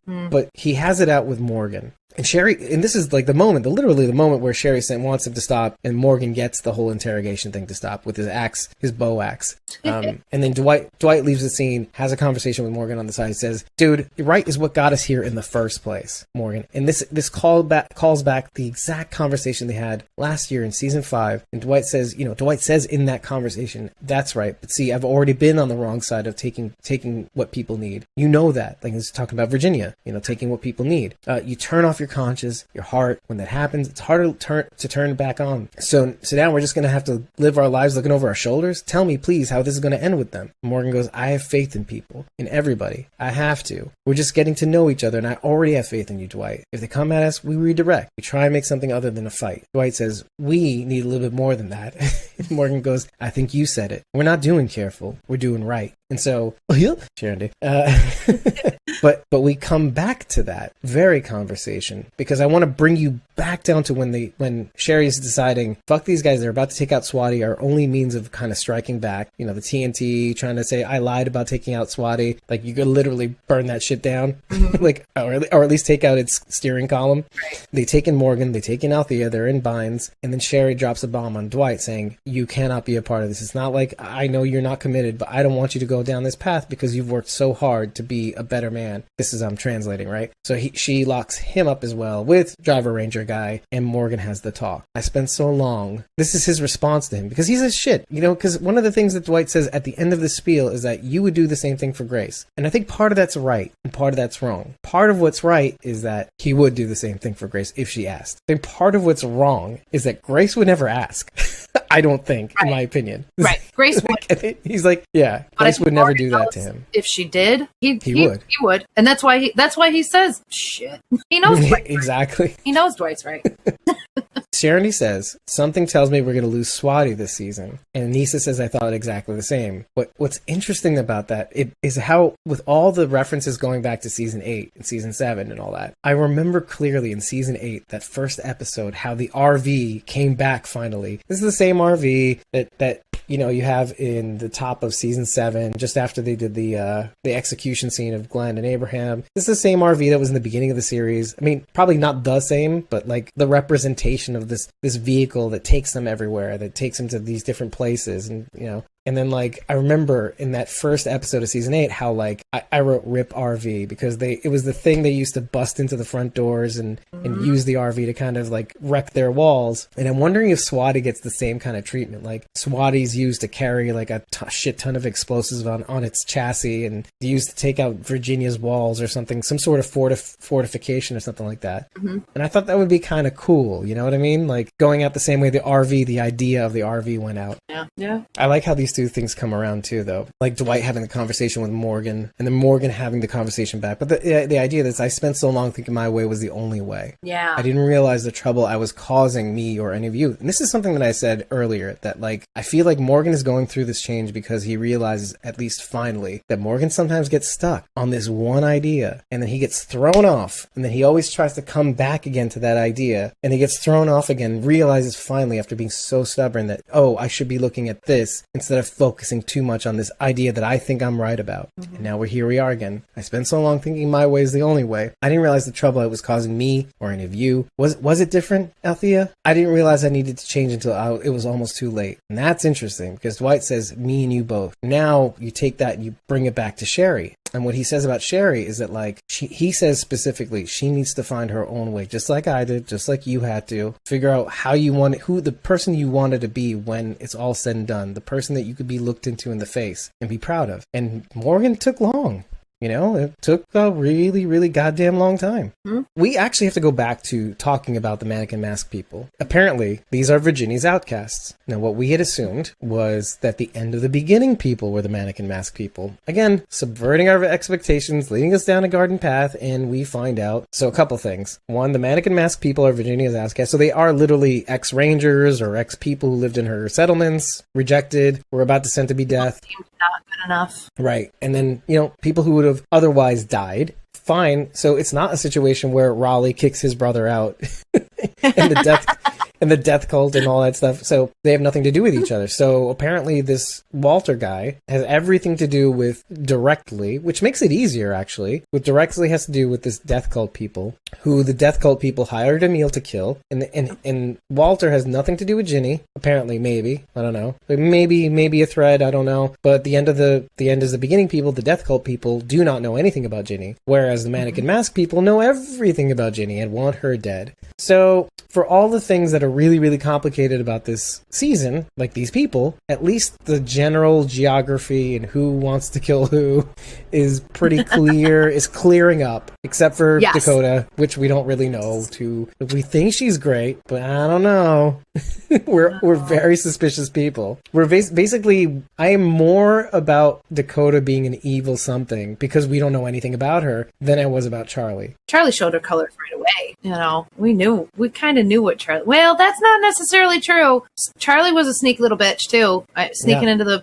But he has it out with Morgan. And Sherry, and this is like literally the moment where Sherry wants him to stop, and Morgan gets the whole interrogation thing to stop with his axe, his bow axe. And then Dwight leaves the scene, has a conversation with Morgan on the side. He says, "Dude, right is what got us here in the first place, Morgan." And this calls back the exact conversation they had last year in season 5. And Dwight says in that conversation, "That's right. But see, I've already been on the wrong side of taking what people need. You know that." Like he's talking about Virginia, you know, taking what people need. You turn off your conscience, your heart. When that happens, it's harder to turn back on. So now we're just going to have to live our lives looking over our shoulders? Tell me, please, how this is going to end with them. Morgan goes, "I have faith in people, in everybody. I have to. We're just getting to know each other, and I already have faith in you, Dwight. If they come at us, we redirect. We try and make something other than a fight." Dwight says, "We need a little bit more than that." Morgan goes, "I think you said it. We're not doing careful. We're doing right." And so, Sharon, but we come back to that very conversation because I want to bring you back down to when Sherry is deciding, fuck these guys, they're about to take out Swati, our only means of kind of striking back. You know, the TNT trying to say, I lied about taking out Swati. Like, you could literally burn that shit down, like, or at least take out its steering column. Right. They take in Morgan, they take in Althea, they're in binds, and then Sherry drops a bomb on Dwight saying, you cannot be a part of this. It's not like, I know you're not committed, but I don't want you to go down this path because you've worked so hard to be a better man. This is, I'm translating, right? So she locks him up as well with Driver Ranger guy, and Morgan has the talk. I spent so long. This is his response to him because he says shit, you know, because one of the things that Dwight says at the end of the spiel is that you would do the same thing for Grace. And I think part of that's right and part of that's wrong. Part of what's right is that he would do the same thing for Grace if she asked. Then part of what's wrong is that Grace would never ask. I don't think, in my opinion. Right. Grace would. He's like, yeah, Grace would never do that to him. If she did, he would. He would. And that's why he says, shit. He knows Dwight's right. Exactly. He knows Dwight's right. Sharon says, something tells me we're going to lose Swati this season. And Nisa says, I thought exactly the same. What's interesting about that is how, with all the references going back to season 8 and season 7 and all that, I remember clearly in season 8, that first episode, how the RV came back finally. This is the same RV that you know, you have in the top of season 7, just after they did the execution scene of Glenn and Abraham. This is the same RV that was in the beginning of the series. I mean, probably not the same, but like the representation of this vehicle that takes them everywhere, that takes them to these different places. And, you know, And then like, I remember in that first episode of season 8, how like I wrote RIP RV because it was the thing they used to bust into the front doors and use the RV to kind of like wreck their walls. And I'm wondering if Swati gets the same kind of treatment. Like Swati's used to carry like a shit ton of explosives on its chassis and used to take out Virginia's walls or something, some sort of fortification or something like that. And I thought that would be kind of cool. You know what I mean? Like going out the same way the idea of the RV went out. Yeah. I like how these two things come around too, though. Like Dwight having the conversation with Morgan and then Morgan having the conversation back. But the idea that I spent so long thinking my way was the only way. Yeah. I didn't realize the trouble I was causing me or any of you. And this is something that I said earlier, that like, I feel like Morgan is going through this change because he realizes, at least finally, that Morgan sometimes gets stuck on this one idea and then he gets thrown off and then he always tries to come back again to that idea and he gets thrown off again, realizes finally after being so stubborn that, oh, I should be looking at this instead of focusing too much on this idea that I think I'm right about. And now here we are again. I spent so long thinking my way is the only way. I didn't realize the trouble it was causing me or any of you. Was it different, Althea? I didn't realize I needed to change until it was almost too late. And that's interesting because Dwight says, me and you both. Now you take that and you bring it back to Sherry. And what he says about Sherry is that, like, he says specifically, she needs to find her own way, just like I did, just like you had to. Figure out who the person you wanted to be when it's all said and done, the person that you could be looked into in the face and be proud of. And Morgan took long. You know, it took a really, really goddamn long time. We actually have to go back to talking about the mannequin mask people. Apparently, these are Virginia's outcasts. Now, what we had assumed was that the end of the beginning people were the mannequin mask people. Again, subverting our expectations, leading us down a garden path, and we find out. So, a couple things. One, the mannequin mask people are Virginia's outcasts. So, they are literally ex-rangers or ex-people who lived in her settlements, rejected, were about to send to be death. Not good enough. Right. And then, you know, people who would have otherwise died. Fine. So it's not a situation where Raleigh kicks his brother out and the death cult and all that stuff. So they have nothing to do with each other. So apparently this Walter guy has everything to do with directly, which makes it easier actually. What directly has to do with this death cult people, who the death cult people hired Emil to kill. And Walter has nothing to do with Ginny. Apparently, maybe. I don't know. Maybe a thread, I don't know. But the end is the beginning people, the death cult people do not know anything about Ginny. Whereas the mannequin mask people know everything about Ginny and want her dead. So for all the things that are really, really complicated about this season, like these people, at least the general geography and who wants to kill who is pretty clear, is clearing up, except for Dakota, which we don't really know. We think she's great, but I don't know. We're very suspicious people. We're basically, I am more about Dakota being an evil something because we don't know anything about her than I was about Charlie. Charlie showed her colors right away. You know, we kind of knew what Charlie. Well, that's not necessarily true. Charlie was a sneaky little bitch too, sneaking into the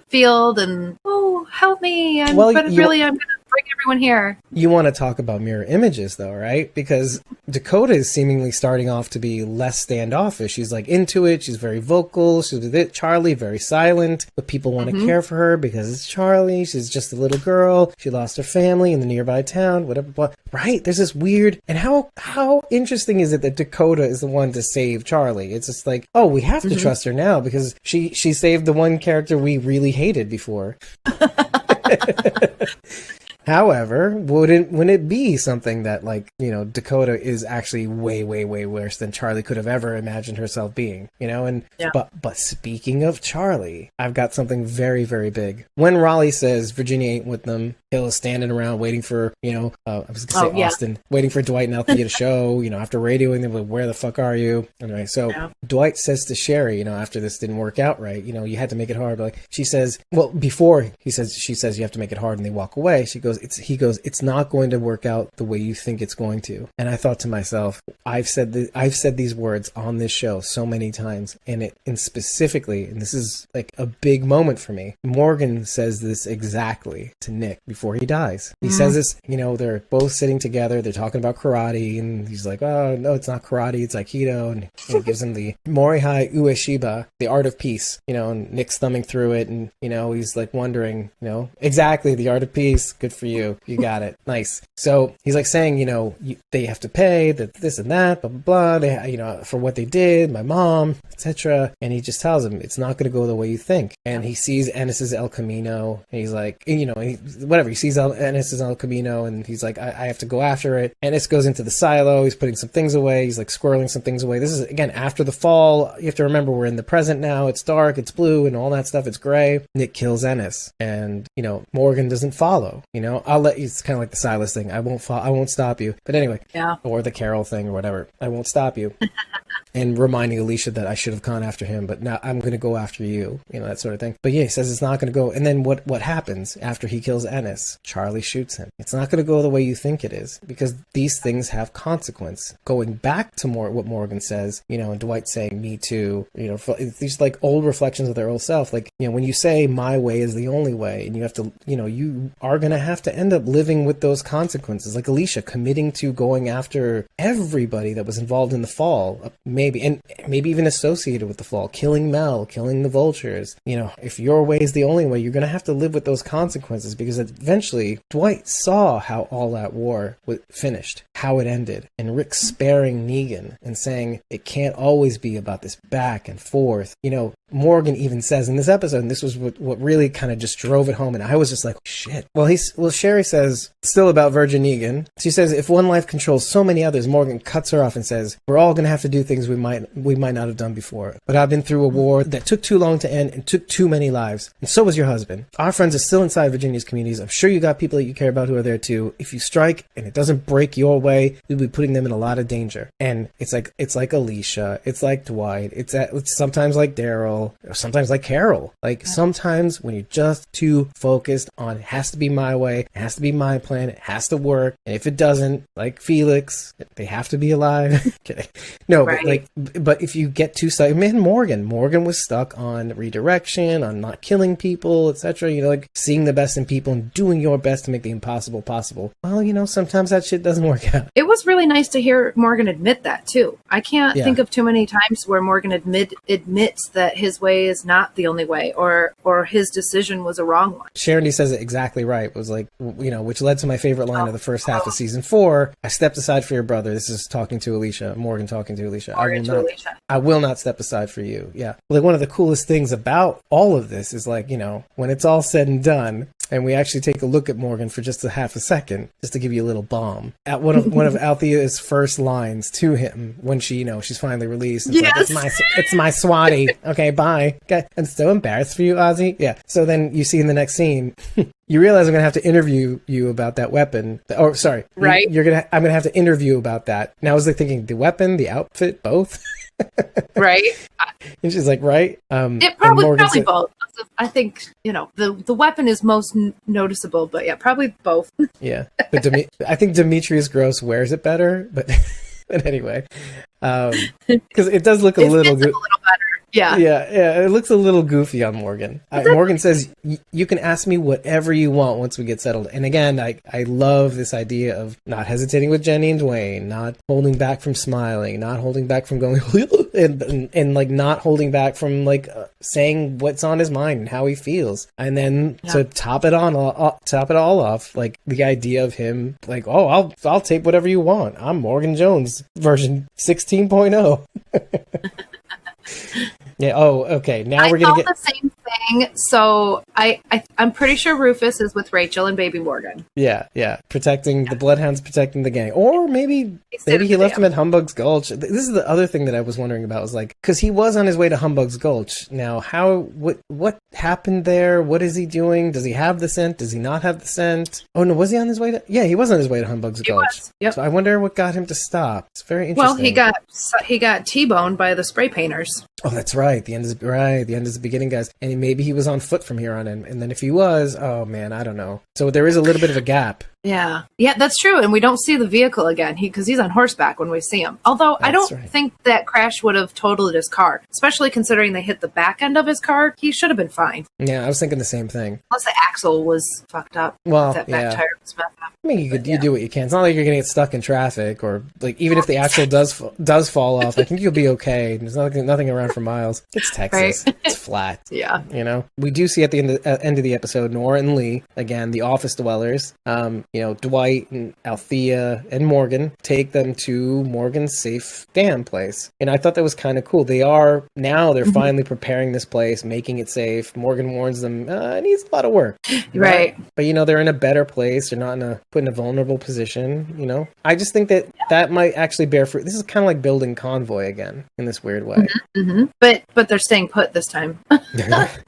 field and help me. I'm going to bring everyone here. You want to talk about mirror images though, right? Because Dakota is seemingly starting off to be less standoffish. She's like into it. She's very vocal. She's with it. Charlie, very silent, but people want to care for her because it's Charlie. She's just a little girl. She lost her family in the nearby town, whatever. Right? There's this weird, and how interesting is it that Dakota is the one to save Charlie? It's just like, oh, we have to trust her now because she saved the one character we really hated before. However, wouldn't it be something that, like, you know, Dakota is actually way, way, way worse than Charlie could have ever imagined herself being, you know? And but speaking of Charlie, I've got something very, very big. When Raleigh says Virginia ain't with them, Hill is standing around waiting for, you know, I was going to say Austin, waiting for Dwight and Althea to show, you know, after radioing them, like, where the fuck are you? Anyway, so Dwight says to Sherry, you know, after this didn't work out right, you know, you had to make it hard. But like, she says, well, before she says you have to make it hard and they walk away. He goes, it's not going to work out the way you think it's going to. And I thought to myself, I've said these words on this show so many times, and specifically, and this is like a big moment for me. Morgan says this exactly to Nick before he dies. He says this, you know, they're both sitting together, they're talking about karate, and he's like, oh, no, it's not karate, it's Aikido, and he gives him the Morihei Ueshiba, the art of peace, you know, and Nick's thumbing through it, and, you know, he's like wondering, you know, exactly, the art of peace, good for you. You got it. Nice. So he's like saying, they have to pay that this and that, blah, blah, blah. They, for what they did, my mom, etc. And he just tells him it's not going to go the way you think. And he sees Ennis's El Camino. And he's like, whatever. He sees Ennis's El Camino, and he's like, I have to go after it. Ennis goes into the silo. He's putting some things away. He's like squirreling some things away. This is, again, after the fall. You have to remember we're in the present now. It's dark, it's blue, and all that stuff. It's gray. Nick kills Ennis. And, Morgan doesn't follow. I'll let you, it's kind of like the Silas thing. I won't stop you. But anyway. Yeah. Or the Carol thing or whatever. I won't stop you. And reminding Alicia that I should have gone after him, but now I'm going to go after you, that sort of thing. But yeah, he says it's not going to go. And then what happens after he kills Ennis? Charlie shoots him. It's not going to go the way you think it is, because these things have consequence. Going back to what Morgan says, and Dwight saying, me too, these like old reflections of their old self. Like, when you say my way is the only way, and you have to, you are going to have to end up living with those consequences. Like Alicia committing to going after everybody that was involved in the fall, maybe even associated with the fall, killing Mel, killing the vultures. If your way is the only way, you're going to have to live with those consequences, because eventually Dwight saw how all that war was finished, how it ended, and Rick sparing Negan and saying it can't always be about this back and forth. Morgan even says in this episode, and this was what really kind of just drove it home, and I was just like, shit. Well, Sherry says, still about Virgin Negan, she says, if one life controls so many others, Morgan cuts her off and says, we're all going to have to do things we might not have done before. But I've been through a war that took too long to end and took too many lives. And so was your husband. Our friends are still inside Virginia's communities. I'm sure you got people that you care about who are there too. If you strike and it doesn't break your way, you'll be putting them in a lot of danger. And it's like Alicia. It's like Dwight. It's sometimes like Daryl. Or sometimes like Carol. Like sometimes when you're just too focused on it has to be my way, it has to be my plan, it has to work. And if it doesn't, like Felix, they have to be alive. Okay. No, right. But if you get too stuck, Morgan was stuck on redirection, on not killing people, etc. Like seeing the best in people and doing your best to make the impossible possible. Well, sometimes that shit doesn't work out. It was really nice to hear Morgan admit that too. I can't think of too many times where Morgan admits that his way is not the only way, or his decision was a wrong one. Sharon says it exactly right. It was like, which led to my favorite line of the first half of season 4. I stepped aside for your brother. This is talking to Alicia. Morgan talking to Alicia. I will not step aside for you. Yeah. Like one of the coolest things about all of this is like, when it's all said and done, and we actually take a look at Morgan for just a half a second, just to give you a little bomb. At one of Althea's first lines to him when she, she's finally released. It's yes. Like, it's my swatty. Okay, bye. Okay, I'm so embarrassed for you, Ozzy. Yeah. So then you see in the next scene, you realize I'm going to have to interview you about that weapon. Oh, sorry. Right. I'm going to have to interview about that. Now I was like thinking, the weapon, the outfit, both? Right. And she's like, right? It probably both. I think, the weapon is most noticeable, but yeah, probably both. Yeah. But I think Demetrius Gross wears it better, but anyway. Because it does look a little good. Yeah. Yeah. It looks a little goofy on Morgan. Morgan says, you can ask me whatever you want once we get settled. And again, I love this idea of not hesitating with Jenny and Dwayne, not holding back from smiling, not holding back from going, and like not holding back from like saying what's on his mind and how he feels. And then to top it all off, like the idea of him like, oh, I'll take whatever you want. I'm Morgan Jones version 16.0. Yeah. Oh, okay. Now we're gonna get the same thing. So I'm pretty sure Rufus is with Rachel and baby Morgan. Yeah. Protecting the Bloodhounds, protecting the gang, or maybe he left him at Humbug's Gulch. This is the other thing that I was wondering about. Was like, because he was on his way to Humbug's Gulch. Now, what happened there? What is he doing? Does he have the scent? Does he not have the scent? Oh no, was he on his way to? Yeah, he was on his way to Humbug's Gulch. Yep. So I wonder what got him to stop. It's very interesting. Well, he got T-boned by the spray painters. Oh, that's right. The end is the beginning, guys. And maybe he was on foot from here on in. And then if he was, oh man, I don't know. So there is a little bit of a gap Yeah, that's true. And we don't see the vehicle again because he's on horseback when we see him. Although I don't think that crash would have totaled his car, especially considering they hit the back end of his car. He should have been fine. Yeah, I was thinking the same thing. Unless the axle was fucked up. Well, that back tire was messed up. I mean, you do what you can. It's not like you're going to get stuck in traffic, or like even if the axle does fall off, I think you'll be okay. There's nothing around for miles. It's Texas. Right. It's flat. Yeah. You know, we do see at the end of the episode, Nora and Lee, again, the office dwellers. Dwight and Althea and Morgan take them to Morgan's safe dam place, and I thought that was kind of cool. They're finally preparing this place, making it safe. Morgan warns them it needs a lot of work, right? But they're in a better place. They're not put in a vulnerable position. I just think that might actually bear fruit. This is kind of like building Convoy again in this weird way. Mm-hmm. But they're staying put this time.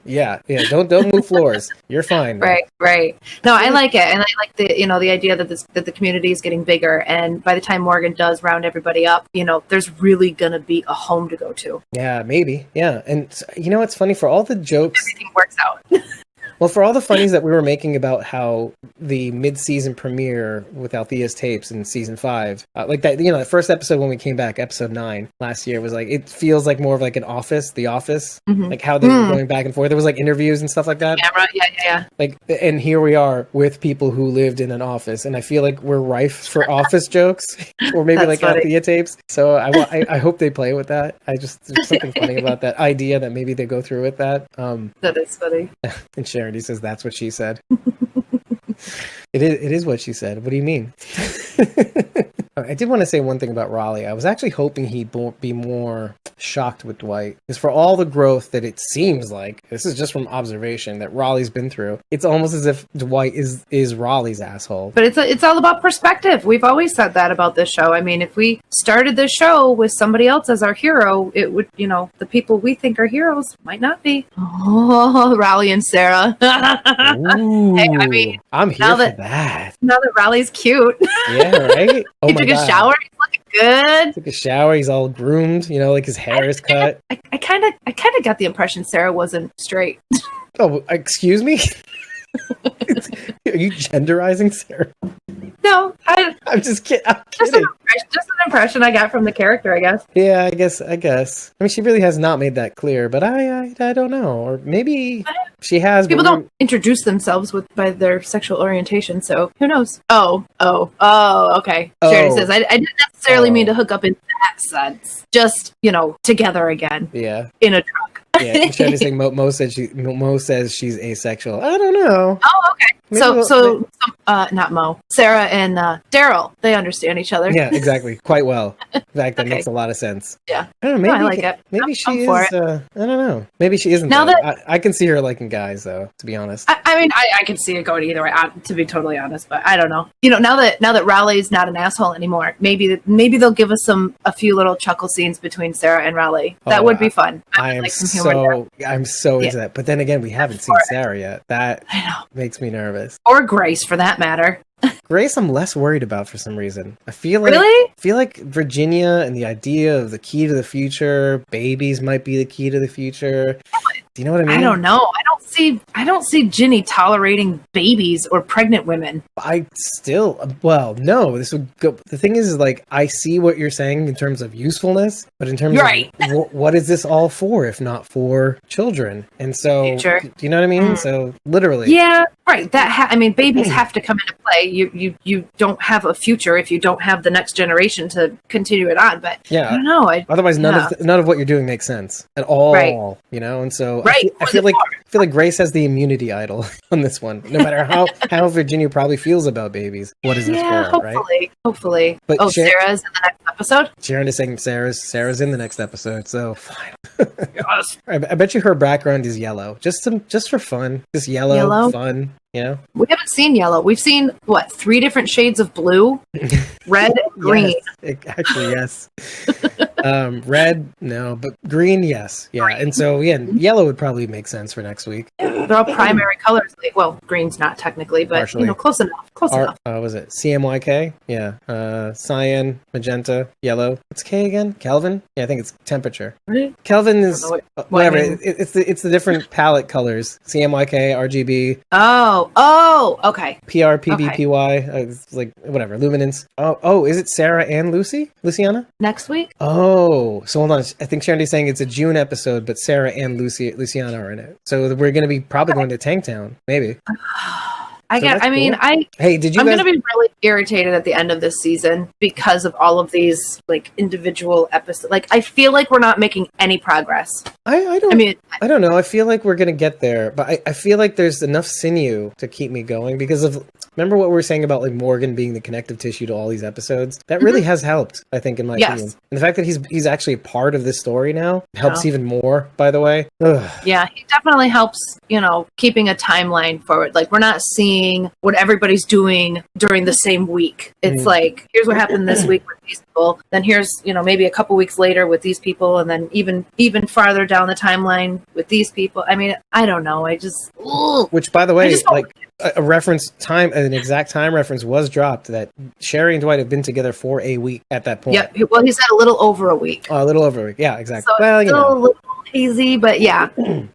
yeah. Don't move floors. You're fine. Right. No, I like it, and I like the idea that the community is getting bigger, and by the time Morgan does round everybody up, there's really gonna be a home to go to. Yeah, maybe. Yeah, and it's funny, for all the jokes, everything works out. Well, for all the funnies that we were making about how the mid-season premiere with Althea's tapes in season 5, like that, that first episode when we came back, episode 9 last year, was like, it feels like more of like The Office, like how they were going back and forth. There was like interviews and stuff like that. Camera, yeah. Like, and here we are with people who lived in an office, and I feel like we're rife for office jokes, or maybe like funny. Althea tapes. So I hope they play with that. There's something funny about that idea that maybe they go through with that. That is funny. And Sharon says that's what she said. It is what she said. What do you mean? I did want to say one thing about Raleigh. I was actually hoping he'd be more shocked with Dwight, because for all the growth that it seems like, this is just from observation, that Raleigh's been through, it's almost as if Dwight is Raleigh's asshole. But it's all about perspective. We've always said that about this show. I mean, if we started this show with somebody else as our hero, it would, the people we think are heroes might not be. Oh, Raleigh and Sarah. Ooh, hey, I mean, I'm here for that. Now that Raleigh's cute. Yeah, right? Oh, he took a shower. He's looking good. Took a shower. He's all groomed. Like his hair is cut. I kind of got the impression Sarah wasn't straight. Oh, excuse me? Are you genderizing Sarah? No, I'm just kidding. I'm kidding. Just an impression I got from the character, I guess. Yeah, I guess. I mean, she really has not made that clear, but I don't know. Or maybe she has. People don't introduce themselves by their sexual orientation, so who knows? Oh, okay. Sherry says, I didn't necessarily mean to hook up in that sense. Just, together again. Yeah. In a truck. Yeah, Sherry's saying Mo says she's asexual. I don't know. Oh, okay. Not Mo. Sarah and Daryl, they understand each other. Yeah, exactly. Quite well. In fact, that makes a lot of sense. Yeah. I don't know. Maybe I like it. Maybe she is. I don't know. Maybe she isn't. Now that I can see her liking guys, though. To be honest. I mean, I can see it going either way. To be totally honest, but I don't know. Now that Raleigh's not an asshole anymore, maybe they'll give us a few little chuckle scenes between Sarah and Raleigh. That would be fun. I'm so into that. But then again, we haven't seen Sarah yet. That makes me nervous. Or Grace, for that matter. Grace, I'm less worried about for some reason. I feel like Virginia and the idea of the key to the future, babies might be the key to the future. Do you know what I mean? I don't know. I don't see Ginny tolerating babies or pregnant women. No. This would go. The thing is like, I see what you're saying in terms of usefulness, but in terms of what is this all for, if not for children? And so, do you know what I mean? So literally, yeah, right. Babies have to come into play. You don't have a future if you don't have the next generation to continue it on. But I don't know. Otherwise, none of what you're doing makes sense at all. Right. And so I feel like Grace has the immunity idol on this one. No matter how Virginia probably feels about babies. What is this for, right? Hopefully. But Sarah's in the next episode? Sharon is saying Sarah's in the next episode, so fine. Yes. I bet you her background is yellow. Just for fun. Just yellow? Fun. We haven't seen yellow. We've seen 3 different shades of blue, red, green. Yes. Red, no, but green, yes. Yeah. And so yellow would probably make sense for next week. They're all primary colors. Like, well, green's not technically, but Partially. close enough. Close enough. Was it CMYK? Yeah. Cyan, magenta, yellow. What's K again? Kelvin? Yeah, I think it's temperature. Right? Kelvin is what whatever. I mean. It's the different palette colors. CMYK, RGB, Oh, okay. PR, PBPY. It's like whatever. Luminance. Oh, is it Sarah and Luciana? Next week? Oh, so hold on. I think Sharon's saying it's a June episode, but Sarah and Luciana are in it. So we're going to be probably going to Tanktown, maybe. Hey, did you I'm guys... going to be really irritated at the end of this season because of all of these like individual episodes. Like, I feel like we're not making any progress. I don't know. I feel like we're going to get there, but I feel like there's enough sinew to keep me going because of, remember what we were saying about like Morgan being the connective tissue to all these episodes? That really has helped, I think, in my opinion. And the fact that he's actually a part of this story now helps even more, by the way. Ugh. Yeah, he definitely helps, keeping a timeline forward. Like, we're not seeing what everybody's doing during the same week. It's like, here's what happened this week with these people. Then here's, maybe a couple weeks later with these people. And then even farther down the timeline with these people. I mean, I don't know. Which, by the way, like a reference time, an exact time reference was dropped that Sherry and Dwight have been together for a week at that point. Yeah. Well, he said a little over a week. Oh, a little over a week. Yeah, exactly. So it's still a little hazy, but yeah.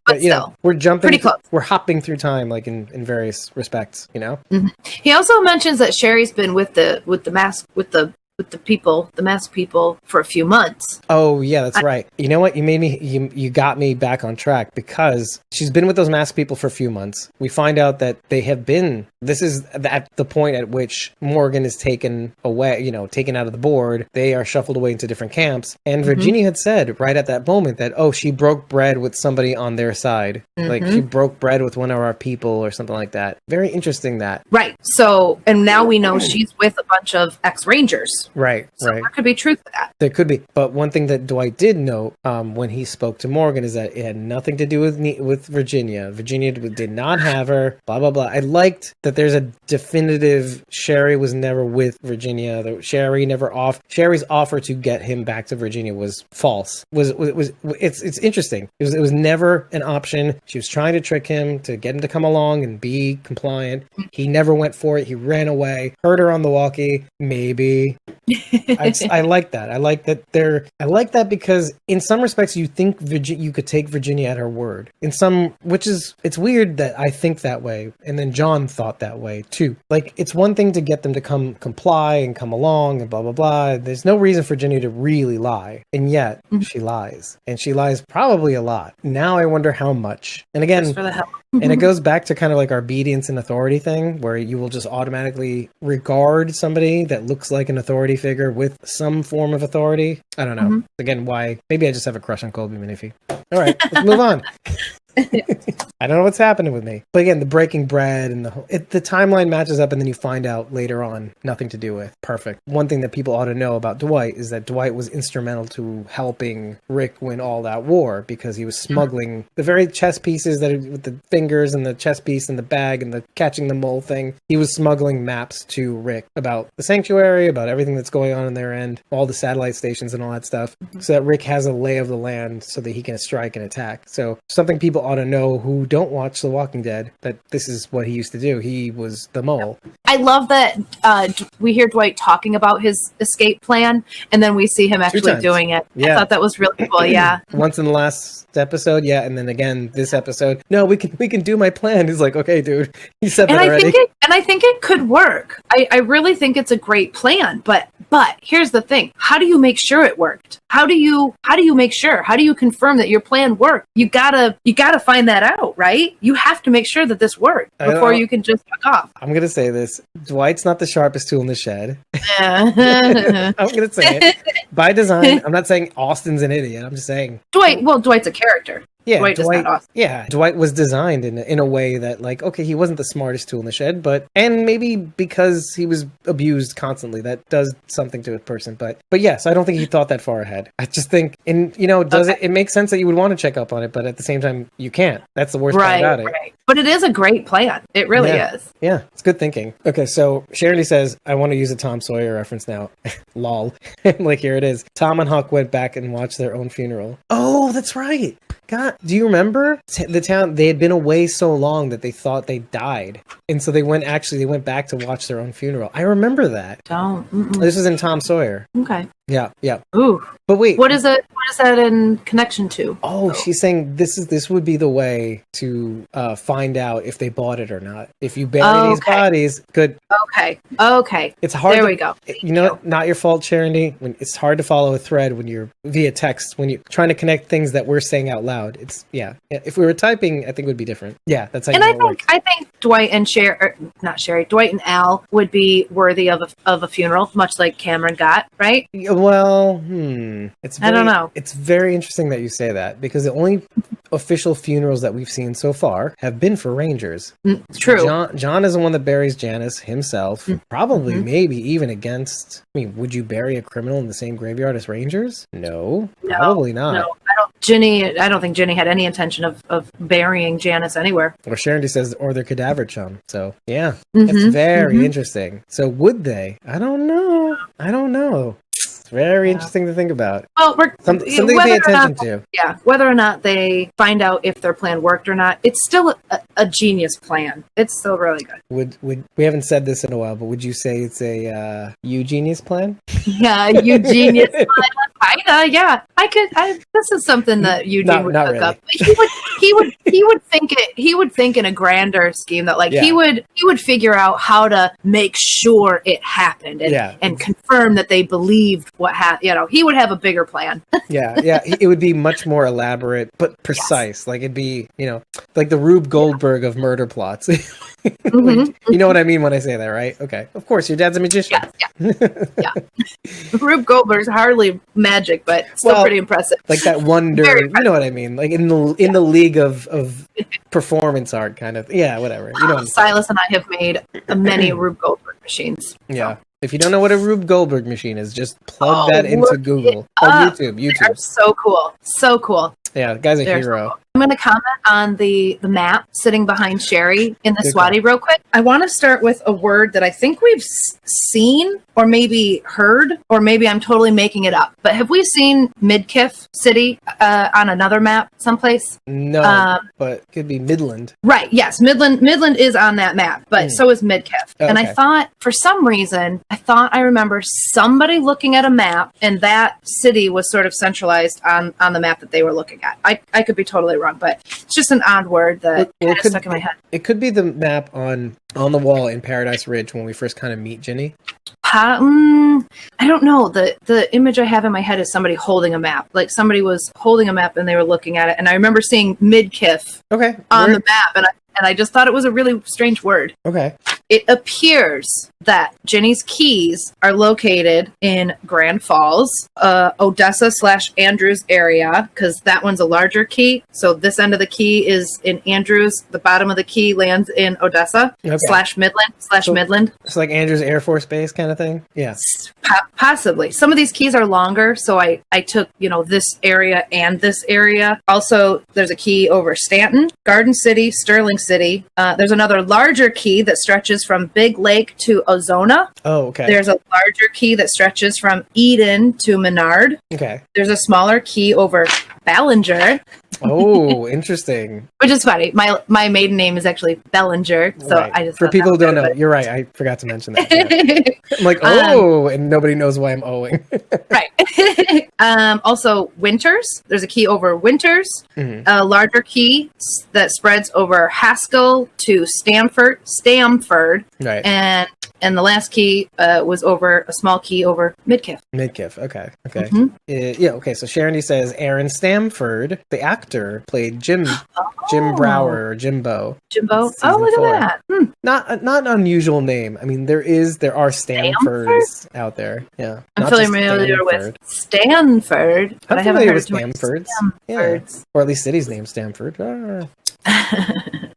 But still, we're jumping pretty close. We're hopping through time, like in various respects, Mm-hmm. He also mentions that Sherry's been with the masked people for a few months. Oh yeah, that's right. You know what? You got me back on track because she's been with those masked people for a few months. We find out that they have been, this is at the point at which Morgan is taken away, taken out of the board. They are shuffled away into different camps. And Virginia had said right at that moment that, she broke bread with somebody on their side. Like she broke bread with one of our people or something like that. Very interesting that. Right. So, and now we know she's with a bunch of ex-Rangers. Right. So there could be truth to that. There could be. But one thing that Dwight did note when he spoke to Morgan is that it had nothing to do with Virginia. Virginia did not have her, blah, blah, blah. I liked that there's a definitive Sherry was never with Virginia. Sherry's offer to get him back to Virginia was false. It's interesting. It was never an option. She was trying to trick him to get him to come along and be compliant. He never went for it. He ran away, heard her on the walkie. Maybe. I like that. I like that because in some respects you think you could take Virginia at her word. It's weird that I think that way, and then John thought that way too. Like, it's one thing to get them to comply and come along and blah blah blah. There's no reason for Virginia to really lie, and yet she lies, and she lies probably a lot. Now I wonder how much. And again, just for the hell. And it goes back to kind of like our obedience and authority thing, where you will just automatically regard somebody that looks like an authority figure with some form of authority. I don't know. Again, why? Maybe I just have a crush on Colby Minifie. All right, let's move on. I don't know what's happening with me. But again, the breaking bread and the timeline matches up, and then you find out later on nothing to do with. Perfect. One thing that people ought to know about Dwight is that Dwight was instrumental to helping Rick win all that war because he was smuggling the very chess pieces with the fingers and the chess piece and the bag and the catching the mole thing. He was smuggling maps to Rick about the sanctuary, about everything that's going on their end, all the satellite stations and all that stuff, so that Rick has a lay of the land so that he can strike and attack. So something people ought to know who don't watch The Walking Dead, that this is what he used to do. He was the mole. I love that we hear Dwight talking about his escape plan, and then we see him actually doing it. Yeah. I thought that was really cool. Yeah. Once in the last episode, yeah, and then again this episode. No, we can do my plan. He's like, okay, dude, he said that already. I think it could work. I really think it's a great plan. But here's the thing: how do you make sure it worked? How do you make sure? How do you confirm that your plan worked? You gotta find that out, right? You have to make sure that this worked before you can just fuck off. I'm gonna say this: Dwight's not the sharpest tool in the shed. I'm gonna say it by design. I'm not saying Austin's an idiot. I'm just saying Dwight's a character. Yeah, Dwight Dwight was designed in a way that, like, okay, he wasn't the smartest tool in the shed, and maybe because he was abused constantly, that does something to a person. But yes, I don't think he thought that far ahead. I just think, it makes sense that you would want to check up on it, but at the same time, you can't. That's the worst part about it. Right. But it is a great plan. It really is. Yeah, it's good thinking. Okay, so Shirley says, I want to use a Tom Sawyer reference now. Lol. Like, here it is. Tom and Huck went back and watched their own funeral. Oh, that's right. God, do you remember the town? They had been away so long that they thought they died, and so they went back to watch their own funeral. I remember that. Don't. Mm-mm. This was in Tom Sawyer. Okay. Yeah. Ooh. But wait, What is it? What is that in connection to? oh, she's saying this would be the way to find out if they bought it or not. If you bury these bodies, good. Okay. It's hard. There to, we go. You know, not your fault, Charity. When it's hard to follow a thread when you're via text, when you're trying to connect things that we're saying out loud. It's if we were typing, I think it would be different. Yeah, that's how. And it works. I think Dwight and Dwight and Al would be worthy of a funeral, much like Cameron got, right? Well, I don't know. It's very interesting that you say that because the only official funerals that we've seen so far have been for Rangers. True. John is the one that buries Janice himself. Probably, maybe even against. I mean, would you bury a criminal in the same graveyard as Rangers? No, probably not. No, I don't think Ginny had any intention of burying Janice anywhere. Or Sharon says, or their cadaver chum. So yeah, it's very interesting. So would they? I don't know. It's very interesting to think about. Well, something to pay attention to. Yeah, whether or not they find out if their plan worked or not, it's still a genius plan. It's still really good. Would we haven't said this in a while, but would you say it's a genius plan? Yeah, genius plan. Kinda, yeah. This is something that Eugene would cook up. He would think it. He would think in a grander scheme that he would figure out how to make sure it happened and confirm that they believed what happened. He would have a bigger plan. yeah. It would be much more elaborate but precise. Yes. Like it'd be like the Rube Goldberg of murder plots. You know what I mean when I say that, right? Okay. Of course, your dad's a magician. Yeah. Rube Goldberg's hardly magic, but still pretty impressive. Like that wonder, you know what I mean? Like in the league of performance art kind of. Yeah, whatever. You know. Silas and I have made many Rube Goldberg machines. Yeah. If you don't know what a Rube Goldberg machine is, just plug that into Google or YouTube. They're so cool. So cool. Yeah, the guy's a hero. So I'm going to comment on the map sitting behind Sherry in the Swati real quick. I want to start with a word that I think we've seen or maybe heard, or maybe I'm totally making it up. But have we seen Midkiff City on another map someplace? No, but it could be Midland. Right, yes. Midland is on that map, but so is Midkiff. Okay. And I thought, for some reason, I remember somebody looking at a map and that city was sort of centralized on the map that they were looking at. I could be totally wrong, but it's just an odd word that stuck in my head. It could be the map on the wall in Paradise Ridge when we first kind of meet Ginny. I don't know. The image I have in my head is somebody holding a map. Like somebody was holding a map and they were looking at it. And I remember seeing Midkiff on the map. And I just thought it was a really strange word. Okay. It appears that Ginny's keys are located in Grand Falls, Odessa/Andrews area, because that one's a larger key. So this end of the key is in Andrews. The bottom of the key lands in Odessa /Midland. It's like Andrews Air Force Base kind of thing? Yeah. Possibly. Some of these keys are longer, so I took, this area and this area. Also, there's a key over Stanton, Garden City, Sterling City. There's another larger key that stretches from Big Lake to Ozona. Oh, okay. There's a larger key that stretches from Eden to Menard. Okay. There's a smaller key over Ballinger. Oh, interesting. Which is funny. My maiden name is actually Bellinger, so right. I just for people who don't know, you're right. I forgot to mention that. Yeah. I'm like, and nobody knows why I'm owing. Right. Also, Winters. There's a key over Winters. Mm-hmm. A larger key that spreads over Haskell to Stamford. Right. And the last key was over a small key over Midkiff. Okay. Mm-hmm. Okay. So Sharon says Aaron Stamford, the actor, played Jim Brower or Jimbo. Jimbo. Oh, look at that. Not an unusual name. I mean, there are Stamfords out there. Yeah. I'm familiar with Stanford. I'm familiar with Stamfords. Yeah. Or at least city's name Stamford.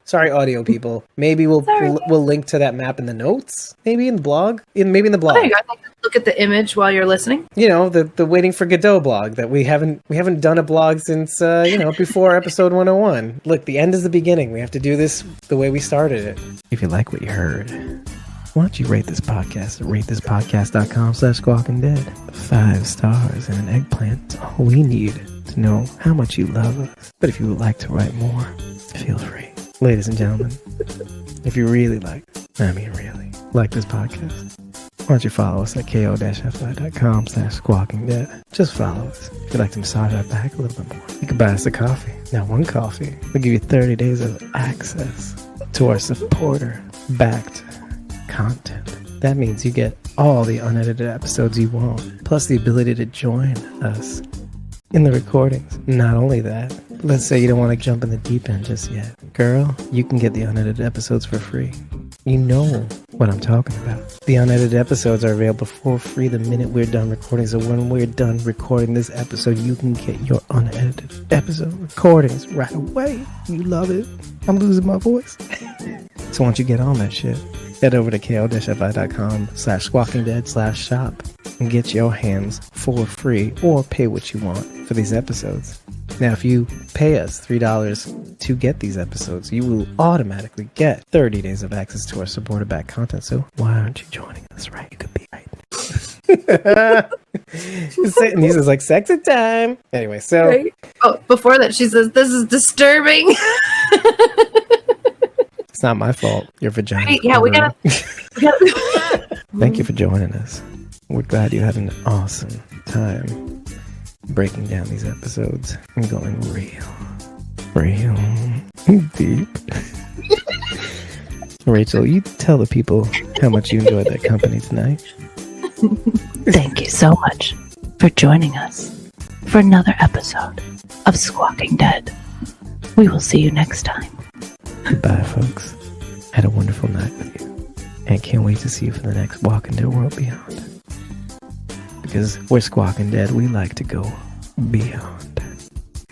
Sorry, audio people. Maybe we'll link to that map in the notes. Maybe in the blog. Maybe in the blog. There you go. I think look at the image while you're listening. The Waiting for Godot blog that we haven't done a blog since before episode 101. Look, the end is the beginning. We have to do this the way we started it. If you like what you heard, why don't you rate this podcast at ratethispodcast.com/squawkingdead? 5 stars and an eggplant. All we need to know how much you love us. But if you would like to write more, feel free. Ladies and gentlemen, if you really like this podcast, why don't you follow us at ko-fi.com/squawkingdead. Just follow us. If you'd like to massage our back a little bit more, you can buy us a coffee. Now, one coffee will give you 30 days of access to our supporter-backed content. That means you get all the unedited episodes you want, plus the ability to join us in the recordings. Not only that, let's say you don't want to jump in the deep end just yet. Girl, you can get the unedited episodes for free. You know what I'm talking about. The unedited episodes are available for free the minute we're done recording. So when we're done recording this episode, you can get your unedited episode recordings right away. You love it. I'm losing my voice. So once you get on that shit, head over to ko-fi.com/squawkingdead/shop and get your hands for free or pay what you want for these episodes. Now, if you pay us $3 to get these episodes, you will automatically get 30 days of access to our supporter back content. So why aren't you joining us, right? You could be right. And he's just like, sexy time. Anyway, so... Right? Oh, before that, she says, this is disturbing. It's not my fault. Your vagina. Right, yeah, we gotta... Thank you for joining us. We're glad you had an awesome time breaking down these episodes and going real deep. Rachel, you tell the people how much you enjoyed that company tonight. Thank you so much for joining us for another episode of Squawking Dead. We will see you next time. Goodbye, folks. Had a wonderful night with you. And can't wait to see you for the next Walking Dead World Beyond. Because we're Squawking Dead, we like to go beyond.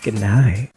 Good night.